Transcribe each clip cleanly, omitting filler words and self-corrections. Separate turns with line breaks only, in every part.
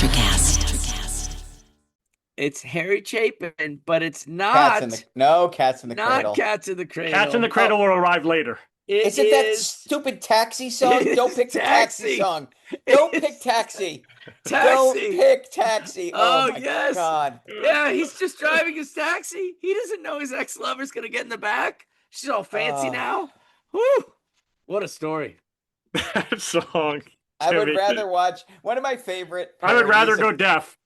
Electrocast.
It's Harry Chapin, but it's
Cats in the
not
Cradle.
Cats in the Cradle.
Cats in the Cradle will arrive later.
Is it that stupid taxi song?
It
Don't
is
pick the taxi
Taxi.
song. Don't
It
pick
is
taxi. Don't
Taxi.
pick taxi.
Oh,
my
yes.
God.
Yeah, he's just driving his taxi. He doesn't know his ex-lover's gonna get in the back. She's all fancy now. Whew. What a story.
That song.
I would
Timmy.
rather watch one of my favorite
I would rather
parodies
go deaf.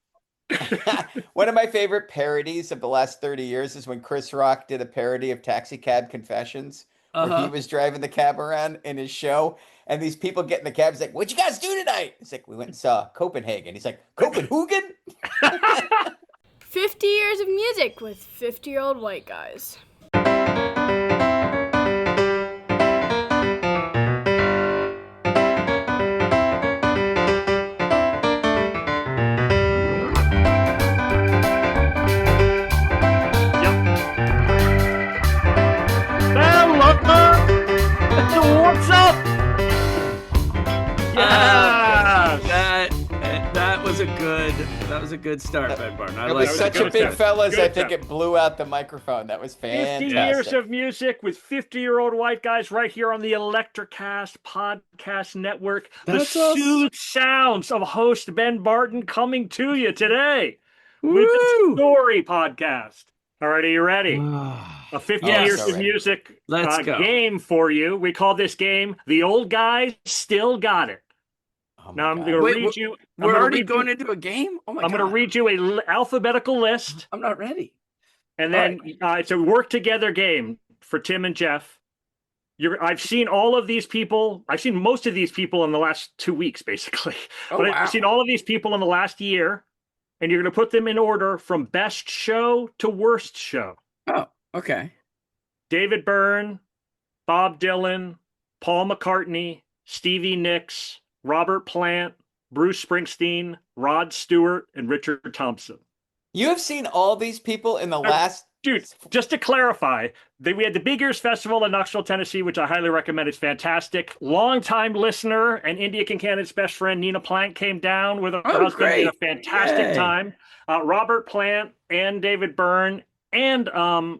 One of my favorite parodies of the last 30 years is when Chris Rock did a parody of Taxi Cab Confessions, where he was driving the cab around in his show, and these people get in the cab. He's like, "What'd you guys do tonight?" He's like, "We went and saw Copenhagen." He's like, "Copenhagen?"
50 years of music with 50-year-old white guys.
What's up?
That was a good start, Ben Barton. I
It
like
was
that.
such a big fellas.
Good
I think
stuff.
it blew out the microphone. That was
50
fantastic.
years of music with 50-year-old white guys right here on the Electrocast podcast network.
That's
the
us.
soothed sounds of host Ben Barton coming to you today with
Woo!
the Story podcast. All right, are you ready? A 50
Yes.
years
So
of
ready.
music
Let's go.
game for you. We call this game The Old Guys Still Got It.
Oh my
Now I'm
God.
going to
Wait,
read you.
We're already going into a game? Oh my
I'm
God.
going to read you a alphabetical list.
I'm not ready.
And then it's a work together game for Tim and Jeff. I've seen all of these people. I've seen most of these people in the last 2 weeks, basically.
Oh,
But
wow.
I've seen all of these people in the last year. And you're going to put them in order from best show to worst show.
Oh, okay.
David Byrne, Bob Dylan, Paul McCartney, Stevie Nicks, Robert Plant, Bruce Springsteen, Rod Stewart, and Richard Thompson.
You have seen all these people in the last.
Dude, just to clarify, we had the Big Ears Festival in Knoxville, Tennessee, which I highly recommend. It's fantastic. Longtime listener and India Kincannon Best friend Nina Plank came down with her husband.
Great.
We had a fantastic
Yay.
time. Robert Plant and David Byrne and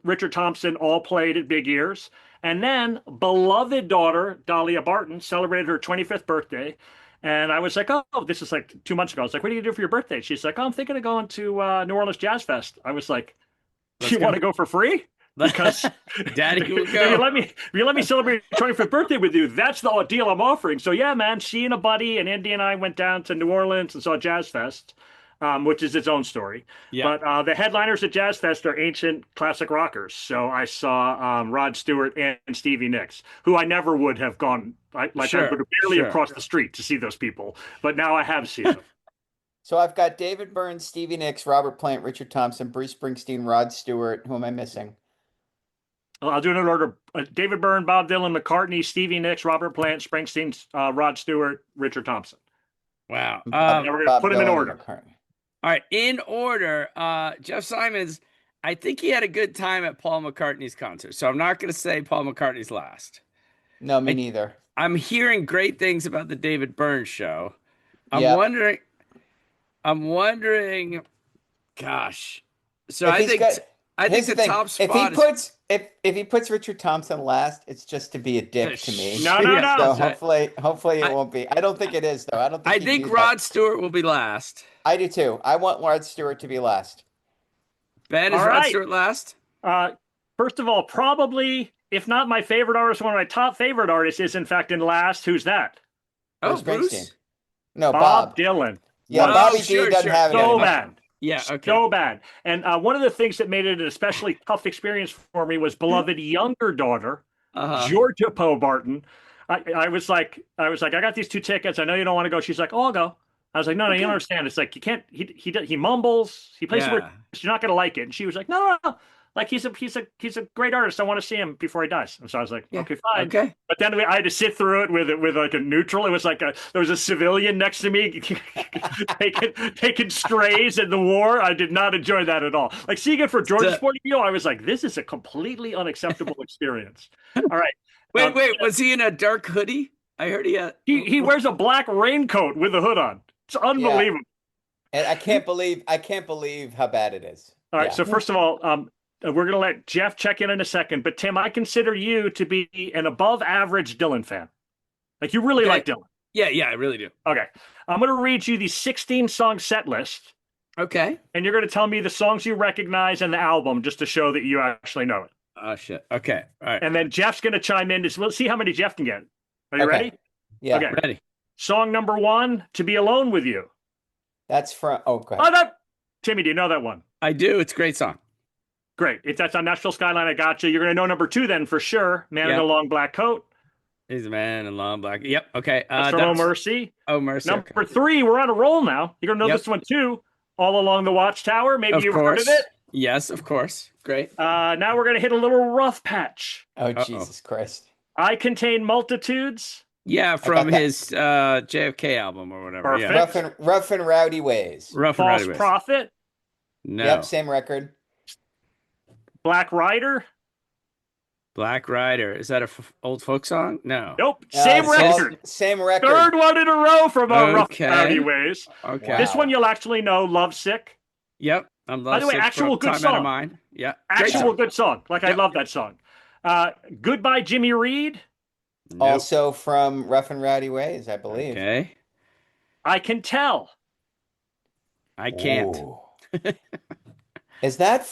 Richard Thompson all played at Big Ears. And then beloved daughter, Dahlia Barton, celebrated her 25th birthday. And I was like, oh, this is like 2 months ago. I was like, what do you do for your birthday? She's like, oh, I'm thinking of going to New Orleans Jazz Fest. I was like, do you want to go for free? Because
Daddy will
if
go.
if you let me celebrate your 25th birthday with you, that's the deal I'm offering. So yeah, man, she and a buddy and Indy and I went down to New Orleans and saw Jazz Fest, which is its own story.
Yeah.
But the headliners at Jazz Fest are ancient classic rockers. So I saw Rod Stewart and Stevie Nicks, who I never would have gone. I would have barely have crossed the street to see those people, but now I have seen them.
So I've got David Byrne, Stevie Nicks, Robert Plant, Richard Thompson, Bruce Springsteen, Rod Stewart. Who am I missing?
I'll do it in order. David Byrne, Bob Dylan, McCartney, Stevie Nicks, Robert Plant, Springsteen, Rod Stewart, Richard Thompson.
Wow.
Now we're going to put them in
Dylan,
order.
and McCartney.
All right. In order, Jeff Simons, I think he had a good time at Paul McCartney's concert. So I'm not going to say Paul McCartney's last.
No, me neither.
I'm hearing great things about the David Byrne show. I'm
Yep.
wondering, gosh. So
If
I
he's
think
got-
I think
Here's
the
thing.
top
If
spot
he puts if he puts Richard Thompson last, it's just to be a dick to me.
No.
So
That's right.
hopefully it won't be. I don't think it is though. I don't think.
I
he'd
think
do
Rod
that.
Stewart will be last.
I do too. I want Rod Stewart to be last.
Ben, is
All
Rod
right.
Stewart last?
First of all, probably, if not my favorite artist, one of my top favorite artists is in fact in last. Who's that?
Oh,
Bruce
Bruce?
Springsteen. No,
Bob
Bob.
Dylan.
Yeah,
Oh,
Bobby
sure,
D doesn't
sure.
have it
So
anymore.
bad.
Yeah, okay.
So bad. And one of the things that made it an especially tough experience for me was beloved younger daughter, Georgia Poe Barton. I was like, I got these 2 tickets. I know you don't want to go. She's like, oh, I'll go. I was like, no, you don't understand. It's like, you can't, he mumbles. He plays weird. You're not going to like it. And she was like, no. Like he's a great artist. I want to see him before he dies. And so I was like, okay, fine.
Okay.
But then I had to sit through it with like a neutral. It was like there was a civilian next to me taking strays in the war. I did not enjoy that at all. Like seeing it from George's point of view, I was like, this is a completely unacceptable experience. All right.
Wait, was he in a dark hoodie? I heard he had...
He wears a black raincoat with a hood on. It's unbelievable.
And I can't believe how bad it is.
All right.
Yeah.
So first of all, we're going to let Jeff check in a second. But Tim, I consider you to be an above average Dylan fan. Like you really like Dylan.
Yeah, I really do.
Okay. I'm going to read you the 16 song set list.
Okay.
And you're going to tell me the songs you recognize and the album just to show that you actually know it.
Oh, shit. Okay. All right.
And then Jeff's going to chime in. We'll see how many Jeff can get. Are you ready?
Yeah.
Okay.
Ready.
Song number 1, To Be Alone With You.
That's from, go ahead.
Oh, no. Timmy, do you know that one?
I do. It's a great song.
Great. If that's on Nashville Skyline, I got you. You're going to know number 2 then for sure. Man in
Yep.
a Long Black Coat.
He's a man in long black. Yep. Okay.
That's from Oh Mercy.
Oh Mercy.
Number 3, we're on a roll now. You're going to know this one too. All Along the Watchtower. Maybe you've heard of it.
Yes, of course. Great.
Now we're going to hit a little rough patch.
Oh, Jesus Christ.
I Contain Multitudes.
Yeah, from his JFK album or whatever.
Perfect.
Yeah.
Rough and Rowdy Ways.
Rough and Rowdy
False
Ways.
Prophet.
No.
Yep, same record.
Black Rider.
Black Rider. Is that a old folk song? No.
Nope. Same record.
Same record.
Third one in a row from Rough and Rowdy Ways.
Okay.
This one you'll actually know. Lovesick.
Yep. I'm
By the way, actual good song.
Mine. Yeah.
Actual good song. Like I love that song. Goodbye, Jimmy Reed.
Nope.
Also from Rough and Rowdy Ways, I believe.
Okay.
I Can Tell.
I can't.
Is that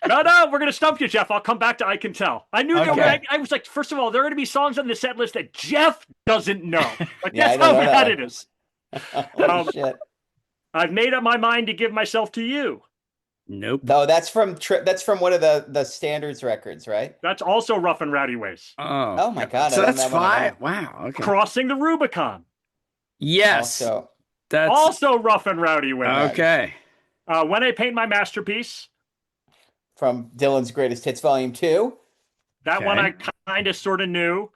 No, we're gonna stump you, Jeff. I'll come back to I Can Tell. I knew I was like, first of all, there are gonna be songs on the set list that Jeff doesn't know. Like that's how bad it is.
Shit.
I've made up my mind to give myself to you.
Nope.
No, that's from one of the standards records, right?
That's also Rough and Rowdy Ways.
Oh my God.
So that's 5. Wow. Okay.
Crossing the Rubicon.
Yes.
That's
also Rough and Rowdy Ways.
Okay.
When I Paint My Masterpiece.
From Dylan's Greatest Hits Volume 2.
That one I kind of sort of knew.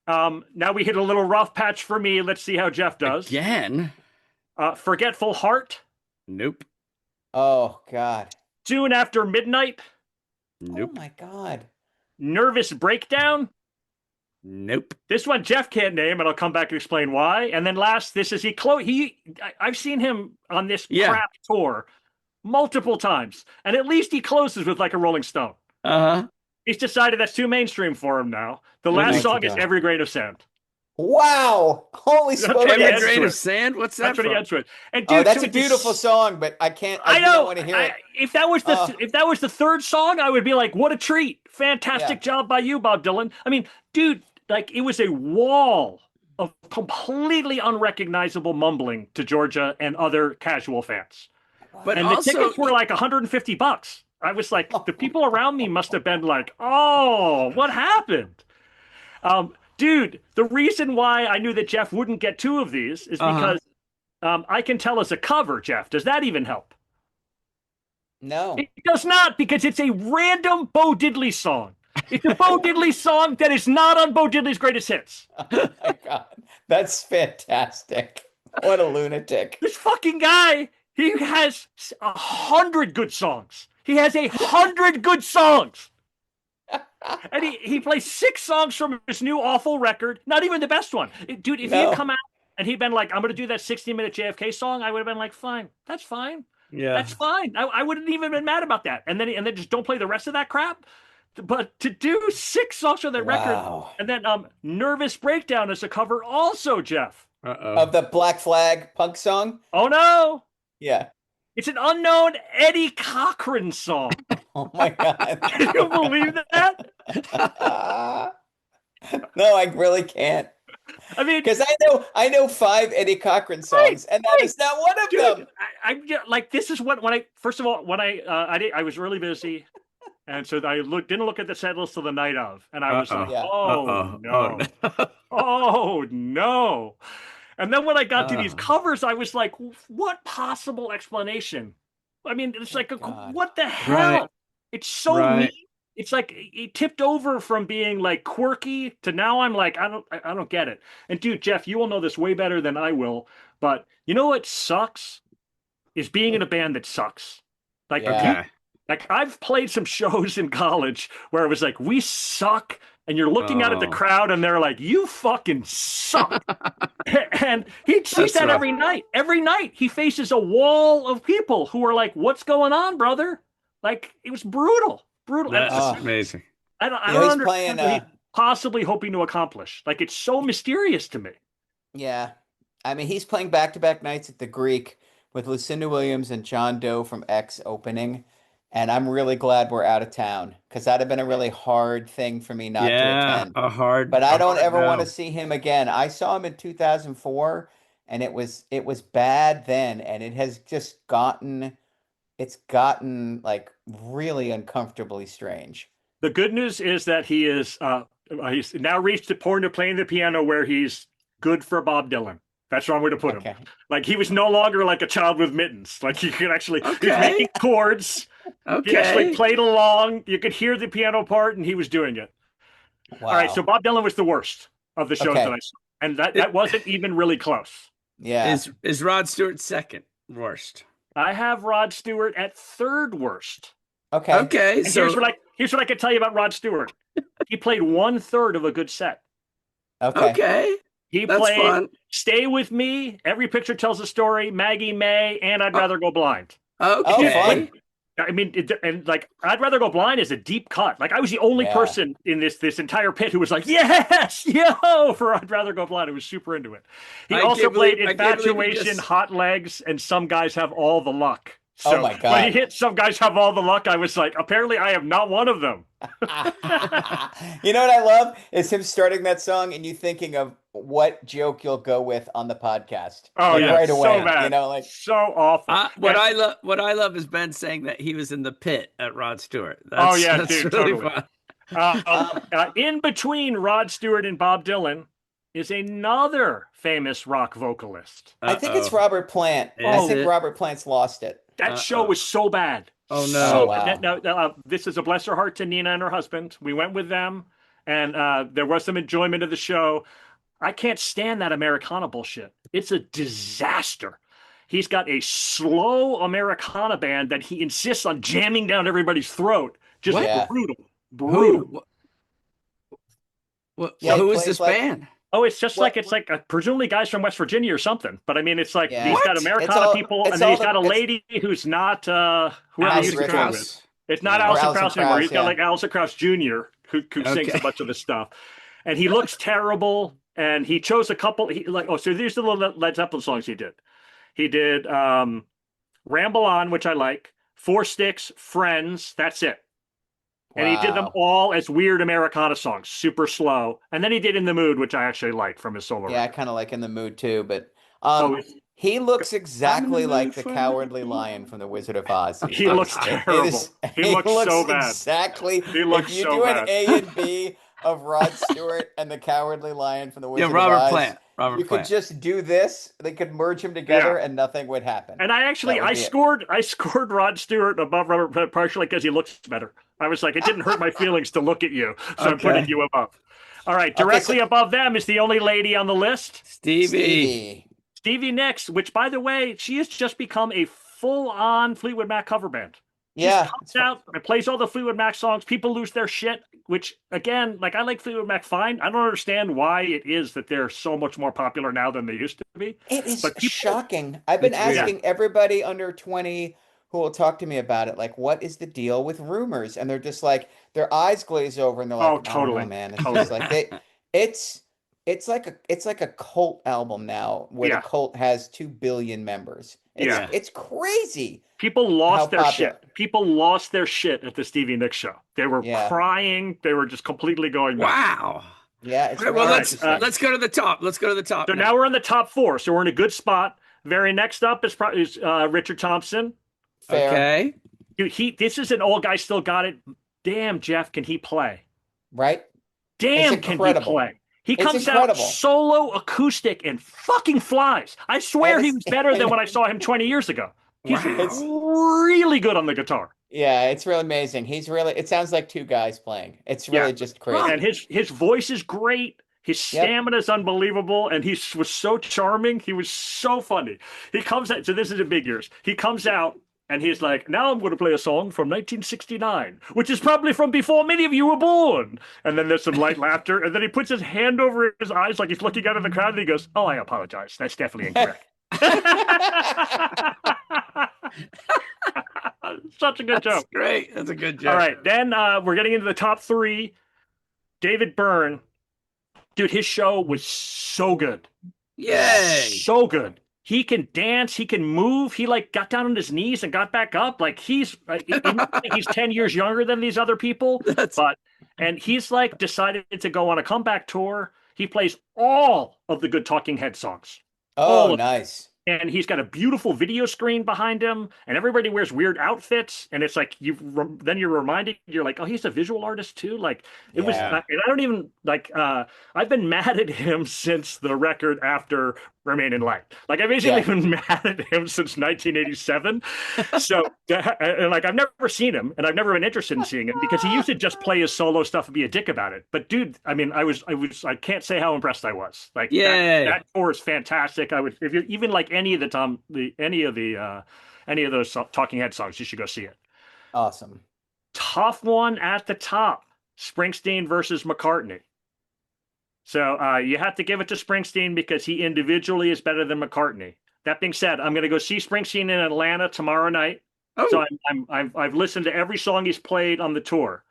Now we hit a little rough patch for me. Let's see how Jeff does.
Again.
Forgetful Heart.
Nope.
Oh, God.
Soon After Midnight.
Nope.
Oh, my God.
Nervous Breakdown.
Nope.
This one Jeff can't name, and I'll come back and explain why. And then last, this is I've seen him on this crap tour multiple times, and at least he closes with like a Rolling Stone. He's decided that's too mainstream for him now. The last song is Every Grain of Sand.
Wow! Holy smokes!
Every Grain of Sand. What's that?
That's what he ends with. And
dude,
dude,
that's a beautiful song, but I can't. I don't want to hear it.
If that was the third song, I would be like, "What a treat! Fantastic job by you, Bob Dylan." I mean, dude, like it was a wall of completely unrecognizable mumbling to Georgia and other casual fans.
But
and
also,
the tickets were like $150. I was like, the people around me must have been like, "Oh, what happened?" Dude, the reason why I knew that Jeff wouldn't get 2 of these is because I Can Tell as a cover, Jeff. Does that even help?
No.
It does not, because it's a random Bo Diddley song. It's a Bo Diddley song that is not on Bo Diddley's Greatest Hits.
Oh my God. That's fantastic. What a lunatic.
This fucking guy, he has 100 good songs. He has 100 good songs. And he plays 6 songs from his new awful record. Not even the best one. Dude, if he had come out and he'd been like, "I'm going to do that 60-minute JFK song," I would have been like, fine. That's fine.
Yeah.
That's fine. I wouldn't even been mad about that. And then just don't play the rest of that crap. But to do 6 songs from that record, and then Nervous Breakdown is a cover also, Jeff.
Of the Black Flag punk song?
Oh, no.
Yeah.
It's an unknown Eddie Cochran song.
Oh, my God.
Can you believe that?
No, I really can't.
I mean,
because I know 5 Eddie Cochran songs, and that is not one of them.
I'm like, this is what I was really busy, and so I didn't look at the set list till the night of, and I was like, oh no, oh no. And then when I got to these covers, I was like, what possible explanation? I mean, it's like, what the hell? Right. It's so neat. It's like it tipped over from being like quirky to now I'm like, I don't get it. And dude, Jeff, you will know this way better than I will. But you know what sucks? Is being in a band that sucks. Like, like I've played some shows in college where it was like, we suck and you're looking out at the
Oh.
crowd, and they're like, "You fucking suck." And he sees that
rough.
every night. Every night he faces a wall of people who are like, "What's going on, brother?" Like, it was brutal, brutal. And
That's amazing.
I
You
don't
know, he's
understand
playing.
what he's possibly hoping to accomplish. Like, it's so mysterious to me.
Yeah, I mean, he's playing back-to-back nights at the Greek with Lucinda Williams and John Doe from X opening, and I'm really glad we're out of town because that'd have been a really hard thing for me not to
Yeah,
attend.
a hard
But I don't ever want to
no.
see him again. I saw him in 2004, and it was bad then, and it has just gotten like really uncomfortably strange.
The good news is that he's now reached the point of playing the piano where he's good for Bob Dylan. That's wrong way to put him.
Okay.
Like, he was no longer like a child with mittens. Like, he could actually, he was
Okay.
making chords. He actually
Okay.
played along. You could hear the piano part, and he was doing it.
Wow.
All right, so Bob Dylan was the worst of the shows
Okay.
that I saw, and that wasn't even really close.
Yeah.
Is Rod Stewart second worst?
I have Rod Stewart at third worst.
Okay.
Okay,
And
so
here's what I can tell you about Rod Stewart. He played 1/3 of a good set.
Okay.
okay,
He
that's
played
fun.
Stay With Me, Every Picture Tells a Story, Maggie May, and I'd
Oh.
Rather Go Blind.
Okay,
fun.
I mean, and like, I'd Rather Go Blind is a deep cut. Like, I was the only
Yeah.
person in this entire pit who was like, yes, yo, for I'd Rather Go Blind. Who was super into it. He
I
also
can't
played
believe- I can't believe you
Infatuation,
just-
Hot Legs, and Some Guys Have All the Luck.
Oh
So
my
when
God.
he hit Some Guys Have All the Luck, I was like, apparently I am not one of them.
You know what I love is him starting that song and you thinking of what joke you'll go with on the podcast.
Oh,
Like,
yeah,
right
so
away.
bad.
You know, like
So awful.
what
And-
I love is Ben saying that he was in the pit at Rod Stewart.
Oh, yeah,
that's
dude,
really
totally.
fun.
In between Rod Stewart and Bob Dylan is another famous rock vocalist.
I think it's
Uh-oh.
Robert Plant.
Is
I think
it?
Robert Plant's lost it.
That show was so bad.
Oh, no.
So,
Oh, wow.
now, this is a bless her heart to Nina and her husband. We went with them, and there was some enjoyment of the show. I can't stand that Americana bullshit. It's a disaster. He's got a slow Americana band that he insists on jamming down everybody's throat. Just
What?
brutal.
Yeah, he
who is
plays
this
like-
band?
Oh, it's just
What-
like presumably guys from West Virginia or something. But I mean, it's like
Yeah.
he's got
What?
Americana
It's all-
people,
it's
and then
all
he's got a
the- it's-
lady who's not whoever he
Alice
used to
Richards.
tour with. It's not
Or
Alison
Alison
Krauss anymore.
Krauss,
He's got
yeah.
like Alison Krauss Jr. who sings a
Okay.
bunch of this stuff, and he looks terrible. And he chose a couple. So these are the little Led Zeppelin songs he did. He did "Ramble On," which I like. "Four Sticks," "Friends." That's it. And he did them
Wow.
all as weird Americana songs, super slow. And then he did "In the Mood," which I actually like from his solo.
Yeah, I
record.
kind of like In the Mood too, but
Oh,
he looks exactly
mood
like the
for
Cowardly
you.
Lion from The Wizard of Oz. these
He
days.
looks terrible. He looks so bad.
Exactly.
He looks
if you
so
do
bad.
an A and B of Rod Stewart and the Cowardly Lion from The Wizard
Yeah,
of
Robert
Oz,
Plant. Robert
you
Plant.
could just do this. They could merge them together,
Yeah.
and nothing would happen.
And I
That would
I
be it.
scored Rod Stewart above Robert Plant partially because he looks better. I was like, it didn't hurt my feelings to look at you, so I'm
Okay.
putting you above. All right, directly above them is the only lady on the list,
Stevie.
Stevie Nicks, which, by the way, she has just become a full-on Fleetwood Mac cover band.
Yeah,
Comes out and plays all the Fleetwood Mac songs. People lose their shit, which, again, like, I like Fleetwood Mac fine. I don't understand why it is that they're so much more popular now than they used to be.
it is
But people-
shocking. I've been
It's weird.
asking everybody under 20 who will talk to me about it, like, what is the deal with Rumors? And they're just like, their eyes glaze over, and they're like,
Oh,
I don't know,
totally.
man. It's
Totally.
just like it's like a cult album now, where
Yeah.
the cult has 2 billion members.
Yeah.
It's crazy.
People lost
How
their
popular.
shit. People lost their shit at the Stevie Nicks show. They were
Yeah.
crying. They were just completely going nuts.
Wow.
Yeah, it's
Okay, well,
really
let's
interesting.
let's go to the top. Let's go to the top.
So now we're in the top four. So we're in a good spot. Very next up is Richard Thompson.
Fair.
Okay.
Dude, this is an old guy, still got it. Damn, Jeff, can he play?
Right?
Damn, can he
incredible.
play? He
It's
comes out
incredible.
solo acoustic and fucking flies. I swear he was better than when I saw him 20 years ago. He's
Wow.
really good on the guitar.
Yeah, it's really amazing. It sounds like 2 guys playing. It's really
Yeah.
just crazy.
And his voice is great. His stamina is unbelievable, and he was so charming. He was so funny. He comes out. So this is in big years. He comes out And he's like, now I'm going to play a song from 1969, which is probably from before many of you were born. And then there's some light laughter. And then he puts his hand over his eyes like he's looking out of the crowd. And he goes, oh, I apologize. That's definitely incorrect. Such a good joke.
Great. That's a good joke.
All right. Then we're getting into the top three. David Byrne. Dude, his show was so good.
Yay.
So good. He can dance. He can move. He like got down on his knees and got back up. Like he's 10 years younger than these other people. And he's like decided to go on a comeback tour. He plays all of the good Talking Head songs.
Oh, nice.
And he's got a beautiful video screen behind him, and everybody wears weird outfits. And it's like then you're reminded, you're like, oh, he's a visual artist too. Like it was, and I don't even like. I've been mad at him since the record after Remain in Light. Like I've basically been mad at him since 1987. So and like I've never seen him, and I've never been interested in seeing him because he used to just play his solo stuff and be a dick about it. But dude, I mean, I can't say how impressed I was. Like that tour is fantastic. I would, if you even like any of those Talking Head songs, you should go see it.
Awesome.
Tough one at the top: Springsteen versus McCartney. So you have to give it to Springsteen because he individually is better than McCartney. That being said, I'm going to go see Springsteen in Atlanta tomorrow night. Oh. So I've listened to every song he's played on the tour.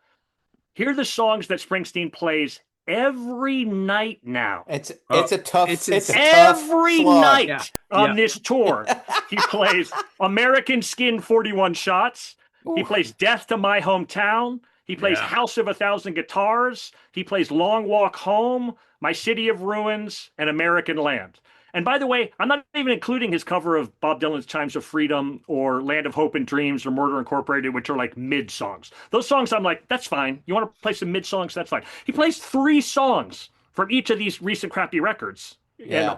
Here are the songs that Springsteen plays every night now.
It's a tough. It's
every night on this tour. He plays American Skin 41 Shots. Ooh. He plays Death to My Hometown. He plays House of a Thousand Guitars. He plays Long Walk Home, My City of Ruins, and American Land. And by the way, I'm not even including his cover of Bob Dylan's Chimes of Freedom or Land of Hope and Dreams or Murder Incorporated, which are like mid songs. Those songs, I'm like, that's fine. You want to play some mid songs? That's fine. He plays 3 songs from each of these recent crappy records. And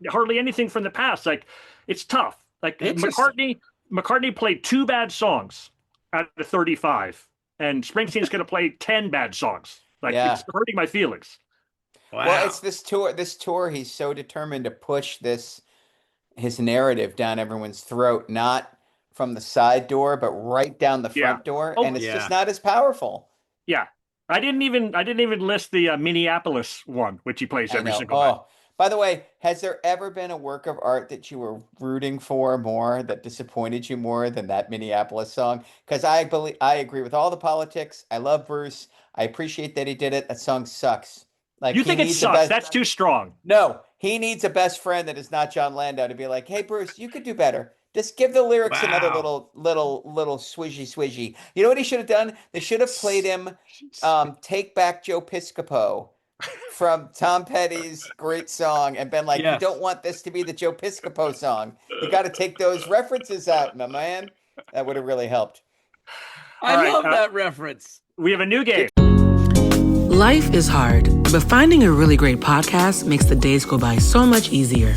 hardly anything from the past. Like, it's tough. Like McCartney played 2 bad songs out of 35. And Springsteen's going to play 10 bad songs. Like, it's hurting my feelings.
Wow. Well, it's this tour, he's so determined to push his narrative down everyone's throat, not from the side door, but right down the front door. And it's just not as powerful.
Yeah. I didn't even list the Minneapolis one, which he plays every single night.
By the way, has there ever been a work of art that you were rooting for more, that disappointed you more than that Minneapolis song? Because I agree with all the politics. I love Bruce. I appreciate that he did it. That song sucks. Like,
you think it sucks? That's too strong.
No, he needs a best friend that is not John Landau to be like, hey, Bruce, you could do better. Just give the lyrics another little swishy. You know what he should have done? They should have played him Take Back Joe Piscopo from Tom Petty's great song and been like, you don't want this to be the Joe Piscopo song. You got to take those references out, my man. That would have really helped.
I love that reference.
We have a new game.
Life is hard, but finding a really great podcast makes the days go by so much easier.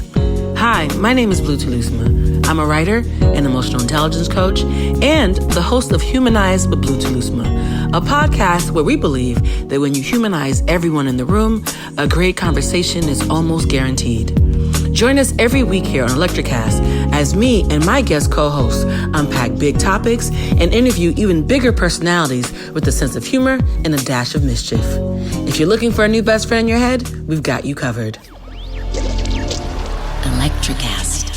Hi, my name is Blue Telusma. I'm a writer, an emotional intelligence coach, and the host of Humanize with Blue Telusma, a podcast where we believe that when you humanize everyone in the room, a great conversation is almost guaranteed. Join us every week here on Electricast as me and my guest co-hosts unpack big topics and interview even bigger personalities with a sense of humor and a dash of mischief. If you're looking for a new best friend in your head, we've got you covered. Electricast.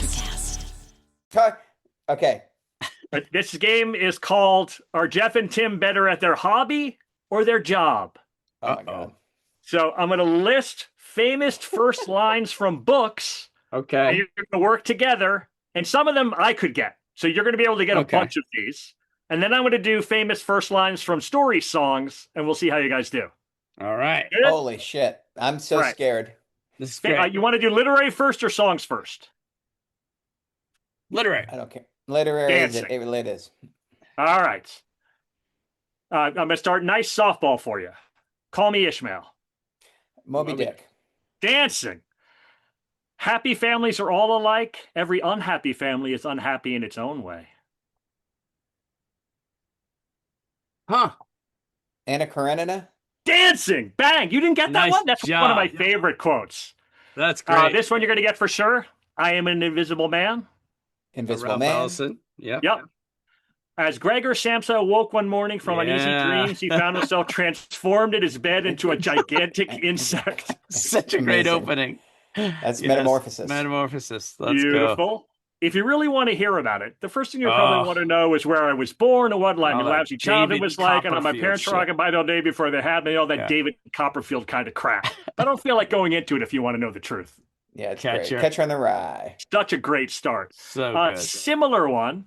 Okay.
This game is called, are Jeff and Tim better at their hobby or their job?
Oh, my God.
So I'm going to list famous first lines from books.
Okay.
And you're going to work together. And some of them I could get. So you're going to be able to get a bunch of these. And then I'm going to do famous first lines from story songs. And we'll see how you guys do.
All right.
Good?
Holy shit. I'm so scared.
This is great.
You want to do literary first or songs first?
Literary.
I don't care. Literary it is.
All right. I'm going to start nice softball for you. Call me Ishmael.
Moby Dick.
Dancing. Happy families are all alike. Every unhappy family is unhappy in its own way.
Huh.
Anna Karenina.
Dancing. Bang. You didn't get that one? That's one of my favorite quotes.
That's great.
This one you're going to get for sure. I am an invisible man.
Invisible Man.
Ellison. Yeah.
Yep. As Gregor Samsa awoke one morning from uneasy dreams, he found himself transformed in his bed into a gigantic insect.
Such a great opening.
That's Metamorphosis.
Metamorphosis. Let's
Beautiful.
go.
If you really want to hear about it, the first thing you probably want to know is where I was born and what my lousy childhood was like, and my parents were rocking by all day before they had me, all that David Copperfield kind of crap. I don't feel like going into it if you want to know the truth.
Yeah, it's great. Catcher in the Rye.
Such a great start.
So good.
Similar one.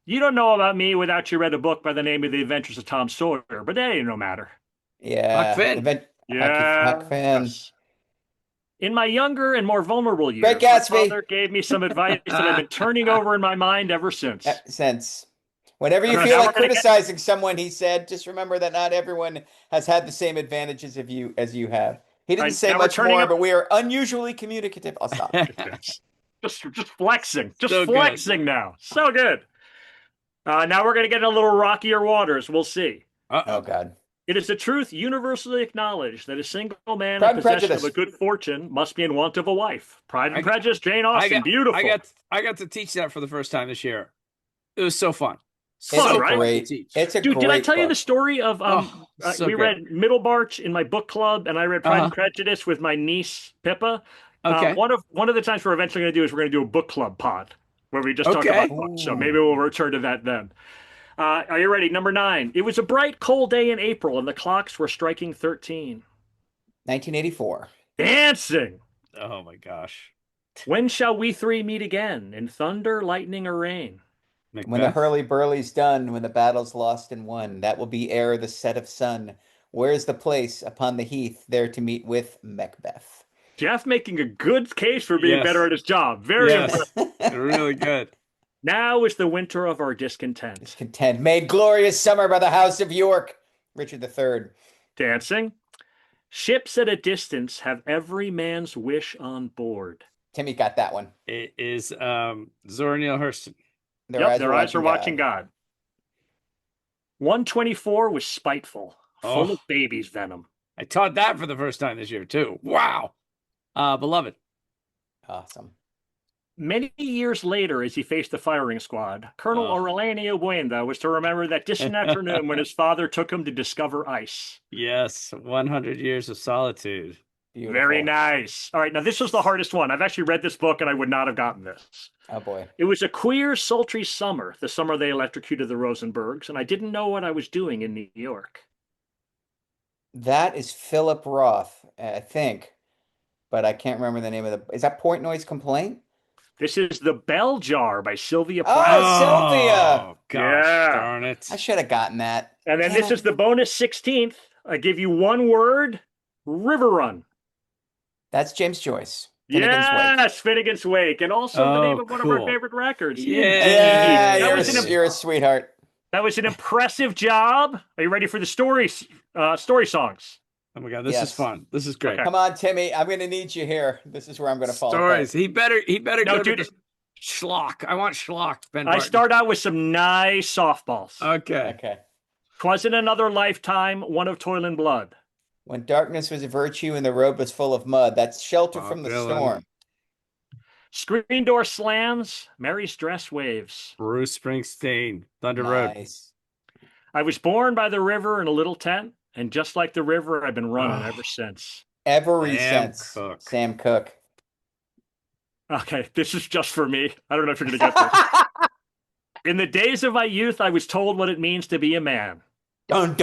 You don't know about me without you read a book by the name of The Adventures of Tom Sawyer, but that ain't no matter.
Yeah.
Huck Finn.
Huck Finn.
Yes. In my younger and more vulnerable years,
Great
my
Gatsby.
father gave me some advice that I've been turning over in my mind ever since.
Whenever you feel like criticizing someone, he said, just remember that not everyone has had the same advantages as you have. He didn't say much more, but we are unusually communicative. I'll stop.
just flexing. Just so flexing good. Now. So good. Now we're going to get in a little rockier waters. We'll see.
Oh, God.
It is a truth universally acknowledged that a single man in possession of a good fortune must be in want of a wife. Pride and Prejudice, Jane Austen, beautiful.
I got to teach that for the first time this year. It was so fun.
Great. It's a
Dude,
great
did I tell
book.
you the story of we read Middlemarch in my book club, and I read Pride and Prejudice with my niece Pippa.
Okay.
One of the times we're eventually going to do is we're going to do a book club pod where we just talk about books. So maybe we'll return to that then. Are you ready? Number 9. It was a bright, cold day in April, and the clocks were striking 13.
1984.
Dancing.
Oh, my gosh.
When shall we three meet again, in thunder, lightning, or rain?
Macbeth.
When the hurly-burly's done, when the battle's lost and won, that will be ere the set of sun. Where's the place upon the heath there to meet with Macbeth?
Jeff making a good case for being better at his job. Very impressive.
Really good.
Now is the winter of our discontent.
Made glorious summer by the house of York. Richard III.
Dancing. Ships at a distance have every man's wish on board.
Timmy got that one.
It is Zora Neale Hurston.
Their eyes are watching God. 124 was spiteful, full of baby's venom.
I taught that for the first time this year, too. Wow. Beloved.
Awesome.
Many years later, as he faced the firing squad, Colonel Aureliano Buenda was to remember that distant afternoon when his father took him to discover ice.
Yes, 100 Years of Solitude.
Beautiful.
Very nice. All right, now this was the hardest one. I've actually read this book and I would not have gotten this.
Oh, boy.
It was a queer, sultry summer, the summer they electrocuted the Rosenbergs, and I didn't know what I was doing in New York.
That is Philip Roth, I think, but I can't remember the name of the... Is that Portnoy's Complaint?
This is The Bell Jar by Sylvia
Plath.
Plath.
Sylvia!
Oh, gosh, darn it.
I should have gotten that.
And then this is the bonus 16th. I give you one word, River Run.
That's James Joyce.
Yes, Finnegan's Wake. And also the name of one of our favorite records.
Yeah, you're a sweetheart.
That was an impressive job. Are you ready for the story songs?
Oh my God, this is fun. This is great.
Okay. Come on, Timmy. I'm going to need you here. This is where I'm going to fall.
Stories. He better go to the schlock. I want schlock, Ben Barton.
I start out with some nice softballs.
Okay.
'Twas in another lifetime, one of toil and blood.
When darkness was a virtue and the road was full of mud. That's Shelter from the Storm.
Screen door slams, Mary's dress waves.
Bruce Springsteen, Thunder Road.
I was born by the river in a little tent, and just like the river, I've been running ever since.
Sam Cooke.
Okay, this is just for me. I don't know if you're going to get this. In the days of my youth, I was told what it means to be a man.
That's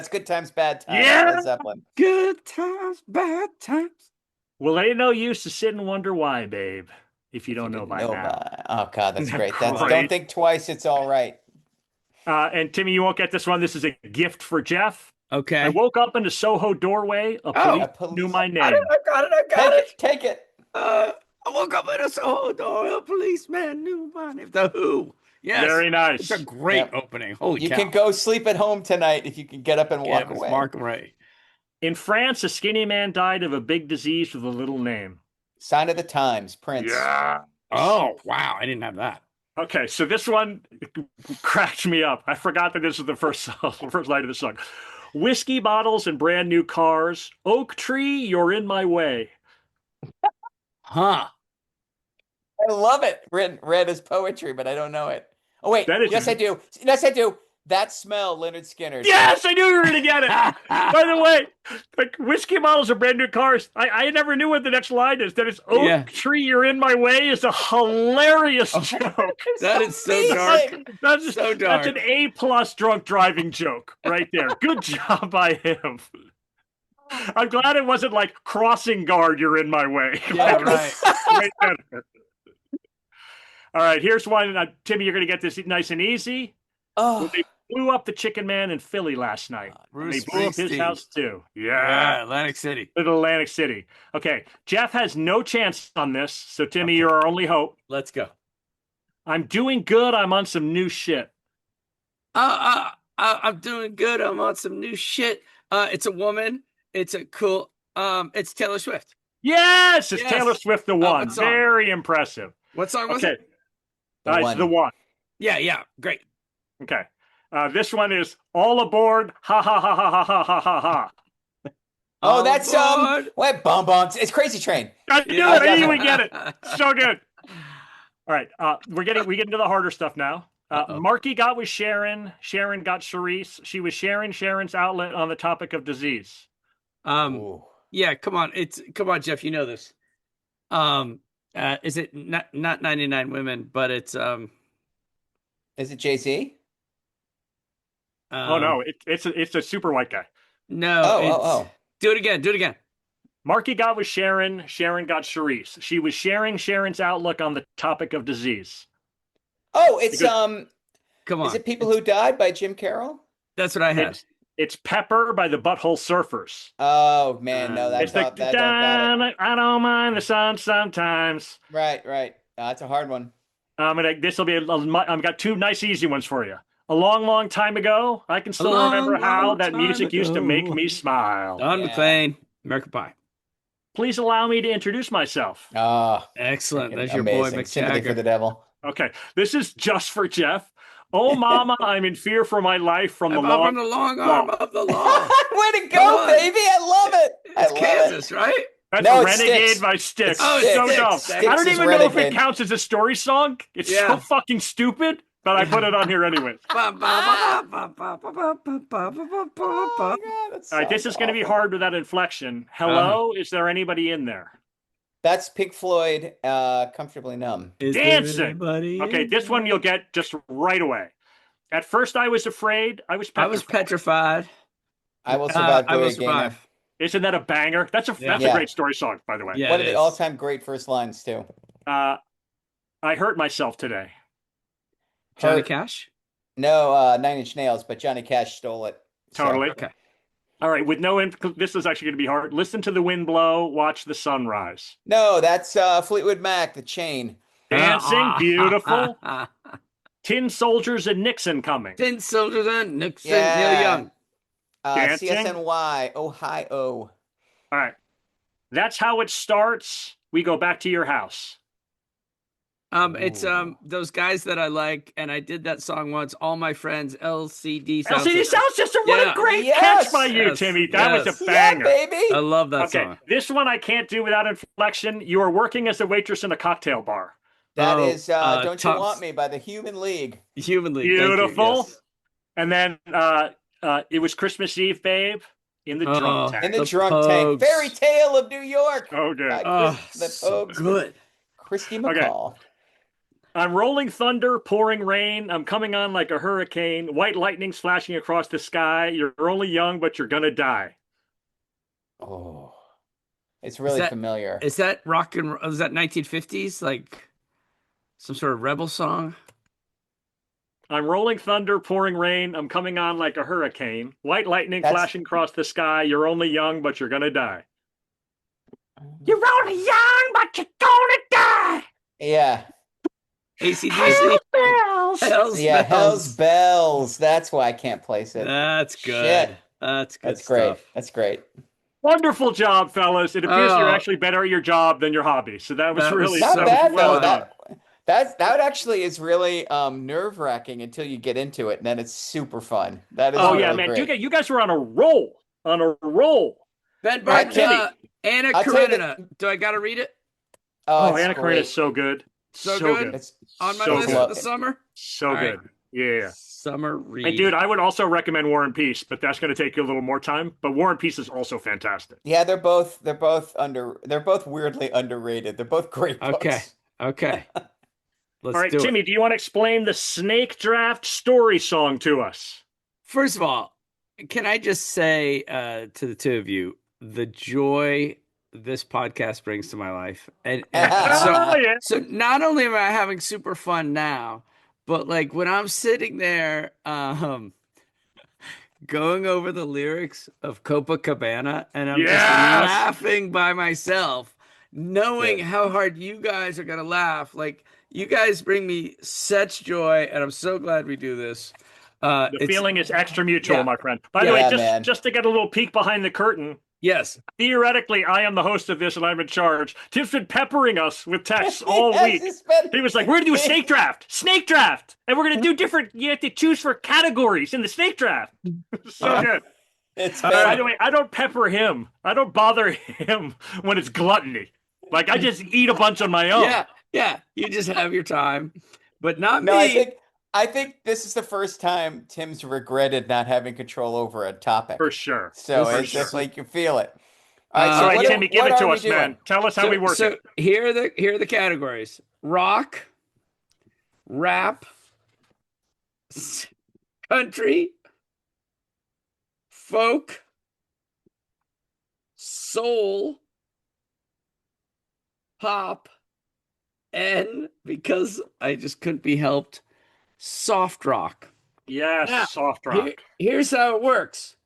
Good Times, Bad Times.
Yeah.
Good times, bad times.
Well, ain't no use to sit and wonder why, babe, if you don't know by now.
Oh, God, that's great. Don't think twice, it's all right.
And Timmy, you won't get this one. This is a gift for Jeff.
Okay.
I woke up in a Soho doorway. A police knew my name.
I got it.
Take it.
I woke up in a Soho doorway. A policeman knew my name. The Who. Yes.
Very nice.
It's a great opening. Holy cow.
You can go sleep at home tonight if you can get up and walk away.
Mark Ray.
In France, a skinny man died of a big disease with a little name. Sign of the Times, Prince.
Yeah. Oh, wow. I didn't have that.
Okay, so this one cracked me up. I forgot that this was the first line of the song. Whiskey bottles and brand new cars. Oak tree, you're in my way.
Huh.
I love it. Read as poetry, but I don't know it. Oh wait,
That is-
yes I do. Yes I do. That smell, Leonard Skinner.
Yes, I knew you were going to get it. By the way, like whiskey models are brand new cars. I never knew what the next line is. That is oak tree, you're in my way is a hilarious joke.
That is so dark.
That's
So dark.
That's an A+ drunk driving joke right there. Good job by him. I'm glad it wasn't like crossing guard, you're in my way.
Yeah, right.
Way better. All right, here's one. Timmy, you're going to get this nice and easy.
Oh,
They blew up the Chicken Man in Philly last night.
Bruce
They blew up his
Springsteen.
house too.
Yeah, Atlantic City.
Little Atlantic City. Okay, Jeff has no chance on this, so Timmy, you're our only hope.
Let's go.
I'm doing good. I'm on some new shit.
I'm doing good. I'm on some new shit. It's a woman. It's a cool. It's Taylor Swift.
Yes, it's
Yes.
Taylor Swift, the one.
what song?
Very impressive.
What song was
Okay,
it?
it's the one.
Yeah, great.
Okay, this one is all aboard. Ha ha ha ha ha ha ha ha ha.
oh, that's
aboard.
what bums? It's Crazy Train.
I knew
Yeah.
it. I knew we get it. So good. All right, we get into the harder stuff now. Marky got with Sharon. Sharon got Charisse. She was sharing Sharon's outlet on the topic of disease.
Ooh.
Yeah, come on, Jeff. You know this. Is it not 99 Women, but it's
Is it Jay-Z?
Oh no, it's a super white guy.
No.
Oh.
Do it again.
Marky got with Sharon. Sharon got Charisse. She was sharing Sharon's outlook on the topic of disease.
Oh, it's
Because-
Come on.
Is it People Who Died by Jim Carroll?
That's what I had.
It's Pepper by the Butthole Surfers.
Oh man, no,
It's
that don't got it.
I don't mind the sun sometimes.
Right. That's a hard one.
This will be. I've got two nice easy ones for you. A long, long time ago, I can still
long,
remember how
long
that
time
music used to
ago.
make me smile.
Don
Yeah.
McLean, American Pie.
Please allow me to introduce myself.
Oh,
Excellent.
freaking
That's your boy
amazing.
Mick
Sympathy for
Jagger.
the Devil.
Okay, this is just for Jeff. Oh, mama, I'm in fear for my life from the
I'm up
law.
from the long arm of the law.
Way to
Come
go,
on.
baby! I love it.
It's
I love
Kansas, right?
That's
No, it's
Renegade
Styx.
by Styx.
It's
It's so
Styx.
dumb.
Styx
I don't
is
even know if it
Renegade.
counts as a story song. It's
Yeah.
so fucking stupid, but I put it on here anyway.
Oh my God, that
All right, this
sounds
is going to be
awful.
hard with that inflection. Hello, is there anybody in there?
That's Pink Floyd, Comfortably Numb.
Is there
Dancing.
anybody
Okay,
in
this one
there?
you'll get just right away. At first, I was afraid. I was
I was petrified.
I Will Survive,
I will
Gloria Gaynor.
survive.
Isn't that a banger? That's a
Yeah.
great story song, by the way.
Yeah,
One
it
of the
is.
all-time great first lines too.
I hurt myself today.
Johnny
Hurt.
Cash.
No, Nine Inch Nails, but Johnny Cash stole it. So-
Totally.
Okay.
All right, with no this is actually going to be hard. Listen to the wind blow, watch the sunrise.
No, that's Fleetwood Mac, The Chain.
Dancing, beautiful. Tin soldiers and Nixon coming.
Tin soldiers and Nixon.
Yeah.
Neil Young.
Dancing.
CSNY, Ohio.
All right. That's how it starts. We go back to your house.
It's those guys that I like, and I did that song once. All my friends, LCD Sound
LCD
System.
Sound System, what
Yeah.
a great
Yes.
catch by you,
Yes.
Timmy. That was
Yes.
a
Yeah,
banger.
baby.
I love that
Okay,
song.
this one I can't do without inflection. You are working as a waitress in a cocktail bar.
That
Oh,
is Don't You
Tubs.
Want Me by the Human League.
Human League. Thank you,
Beautiful.
yes.
And then it was Christmas Eve, babe, in the
Oh.
drunk tank.
In the
The
Drunk Tank.
Pogues.
Fairy Tale of New York.
Oh, good.
by
Oh,
the
so
Pogues.
good.
Christy
Okay.
McCall.
I'm rolling thunder, pouring rain. I'm coming on like a hurricane. White lightning's flashing across the sky. You're only young, but you're gonna die.
Oh, it's really
that-
familiar.
Is that rock and is that 1950s? Like some sort of rebel song?
I'm rolling thunder, pouring rain. I'm coming on like a hurricane. White lightning
That's-
flashing across the sky. You're only young, but you're gonna die. You're only young, but you're gonna die.
Yeah.
AC/DC.
Bells.
Hell's
Yeah,
Bells.
Hell's Bells. That's why I can't place it.
That's good.
Shit.
That's good
That's great.
stuff.
That's great.
Wonderful job, fellas. It appears you're
Oh.
actually better at your job than your hobby. So that was
That was
really
Not
so
bad
well
though.
done.
That actually is really nerve-wracking until you get into it, and then it's super fun. That is
Oh
really
yeah, man.
great.
You guys were on a roll. On a roll.
Ben
Right,
Barton,
Kenny.
Anna
I'll tell you
Karenina. Do I got to read it?
Oh,
it's
Anna
great.
Karenina's so good.
So good.
It's
On my
so
list
good.
for the summer.
So
All
good.
right.
Yeah.
Summer read.
And dude, I would also recommend War and Peace, but that's going to take you a little more time. But War and Peace is also fantastic.
Yeah, they're both weirdly underrated. They're both great
Okay.
books.
Okay. Let's
All right,
do
Timmy,
it.
do you want to explain the Snake Draft story song to us?
First of all, can I just say to the two of you the joy this podcast brings to my life, and
Oh, yeah.
so not only am I having super fun now, but like when I'm sitting there, going over the lyrics of Copacabana, and I'm just
Yes.
laughing by myself, knowing
Good.
how hard you guys are gonna laugh. Like you guys bring me such joy, and I'm so glad we do this.
The
It's
feeling is extra mutual,
yeah,
my friend. By the
yeah,
way,
Yeah,
just
man.
just to get a little peek behind the curtain,
yes.
theoretically, I am the host of this and I'm in charge. Tim's been peppering us with texts all
Yes,
week.
it's been-
He was like, we're going to do a snake draft. And we're going to do different, you have to choose for categories in the snake draft. So good.
It's
By
been
the way, I don't pepper him. I don't bother him when it's gluttony. Like, I just eat a bunch on my own.
Yeah. You just have your time, but not
no.
me.
I think this is the first time Tim's regretted not having control over a topic.
For sure.
So
For
it's
sure.
just like you feel it. All right, so
All right,
what,
Timmy, give
what
it to
are we
us,
doing?
man. Tell us how we work it.
Here are the categories: rock, rap, country, folk, soul, pop, and because I just couldn't be helped, soft rock.
Yes,
Now,
soft rock.
Here's how it works.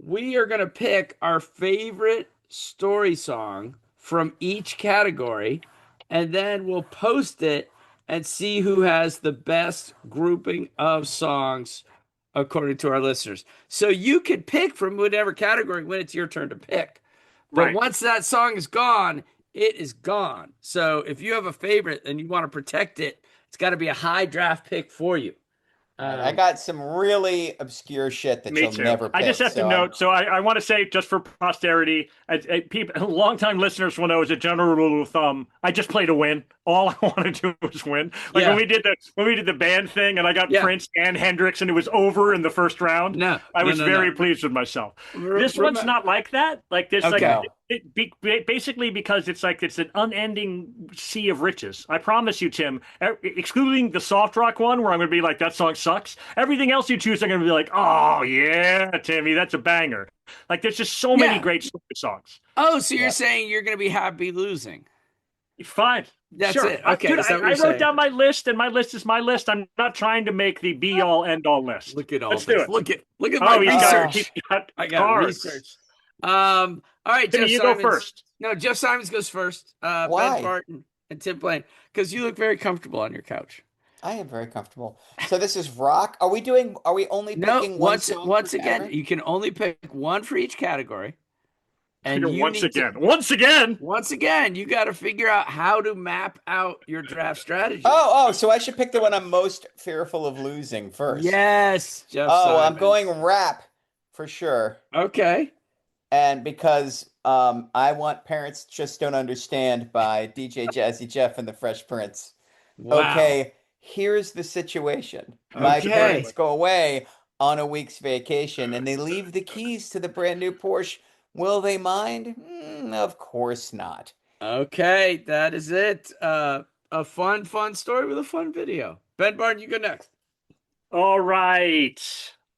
We are going to pick our favorite story song from each category, and then we'll post it and see who has the best grouping of songs according to our listeners. So you could pick from whatever category when it's your turn to pick. But
Right.
once that song is gone, it is gone. So if you have a favorite and you want to protect it, it's got to be a high draft pick for you.
I got some really obscure shit that
Me
you'll
too.
never pick.
I just have to note. So I want to say, just for posterity, people, longtime listeners will know as a general rule of thumb, I just play to win. All I want to do is win. Like
Yeah.
when we did the band thing, and I got
Yeah.
Prince and Hendrix, and it was over in the first round. I was very
no.
pleased with myself. This one's not like that. Like this,
Okay.
basically because it's an unending sea of riches. I promise you, Tim. Excluding the soft rock one, where I'm going to be like, that song sucks. Everything else you choose, I'm going to be like, oh yeah, Timmy, that's a banger. Like there's just so many great songs.
Oh, so you're saying you're going to be happy losing?
Fine.
That's
sure.
it. Okay.
Dude,
Is that what
I
you're
wrote
saying?
down my list, and my list is my list. I'm not trying to make the be all end all list.
Look at all
Let's
this.
do it.
Look at my
he's
research.
got
I got
cards.
research. All right,
Timmy,
Jeff
you
Simons.
go first.
No, Jeff Simons goes first.
Why?
Ben Barton and Tim Blaine, because you look very comfortable on your couch.
I am very comfortable. So this is rock. Are we only
No,
picking one song per
once again,
category?
you can only pick one for each category. And
Once again,
you got to figure out how to map out your draft strategy.
So I should pick the one I'm most fearful of losing first.
Yes, Jeff
Oh, I'm
Simons.
going rap for sure.
Okay.
And because I want Parents Just Don't Understand by DJ Jazzy Jeff and the Fresh Prince.
Wow.
Okay, here's the situation. My
Okay.
parents go away on a week's vacation and they leave the keys to the brand new Porsche. Will they mind? Of course not.
Okay, that is it. A fun story with a fun video. Ben Barton, you go next.
All right.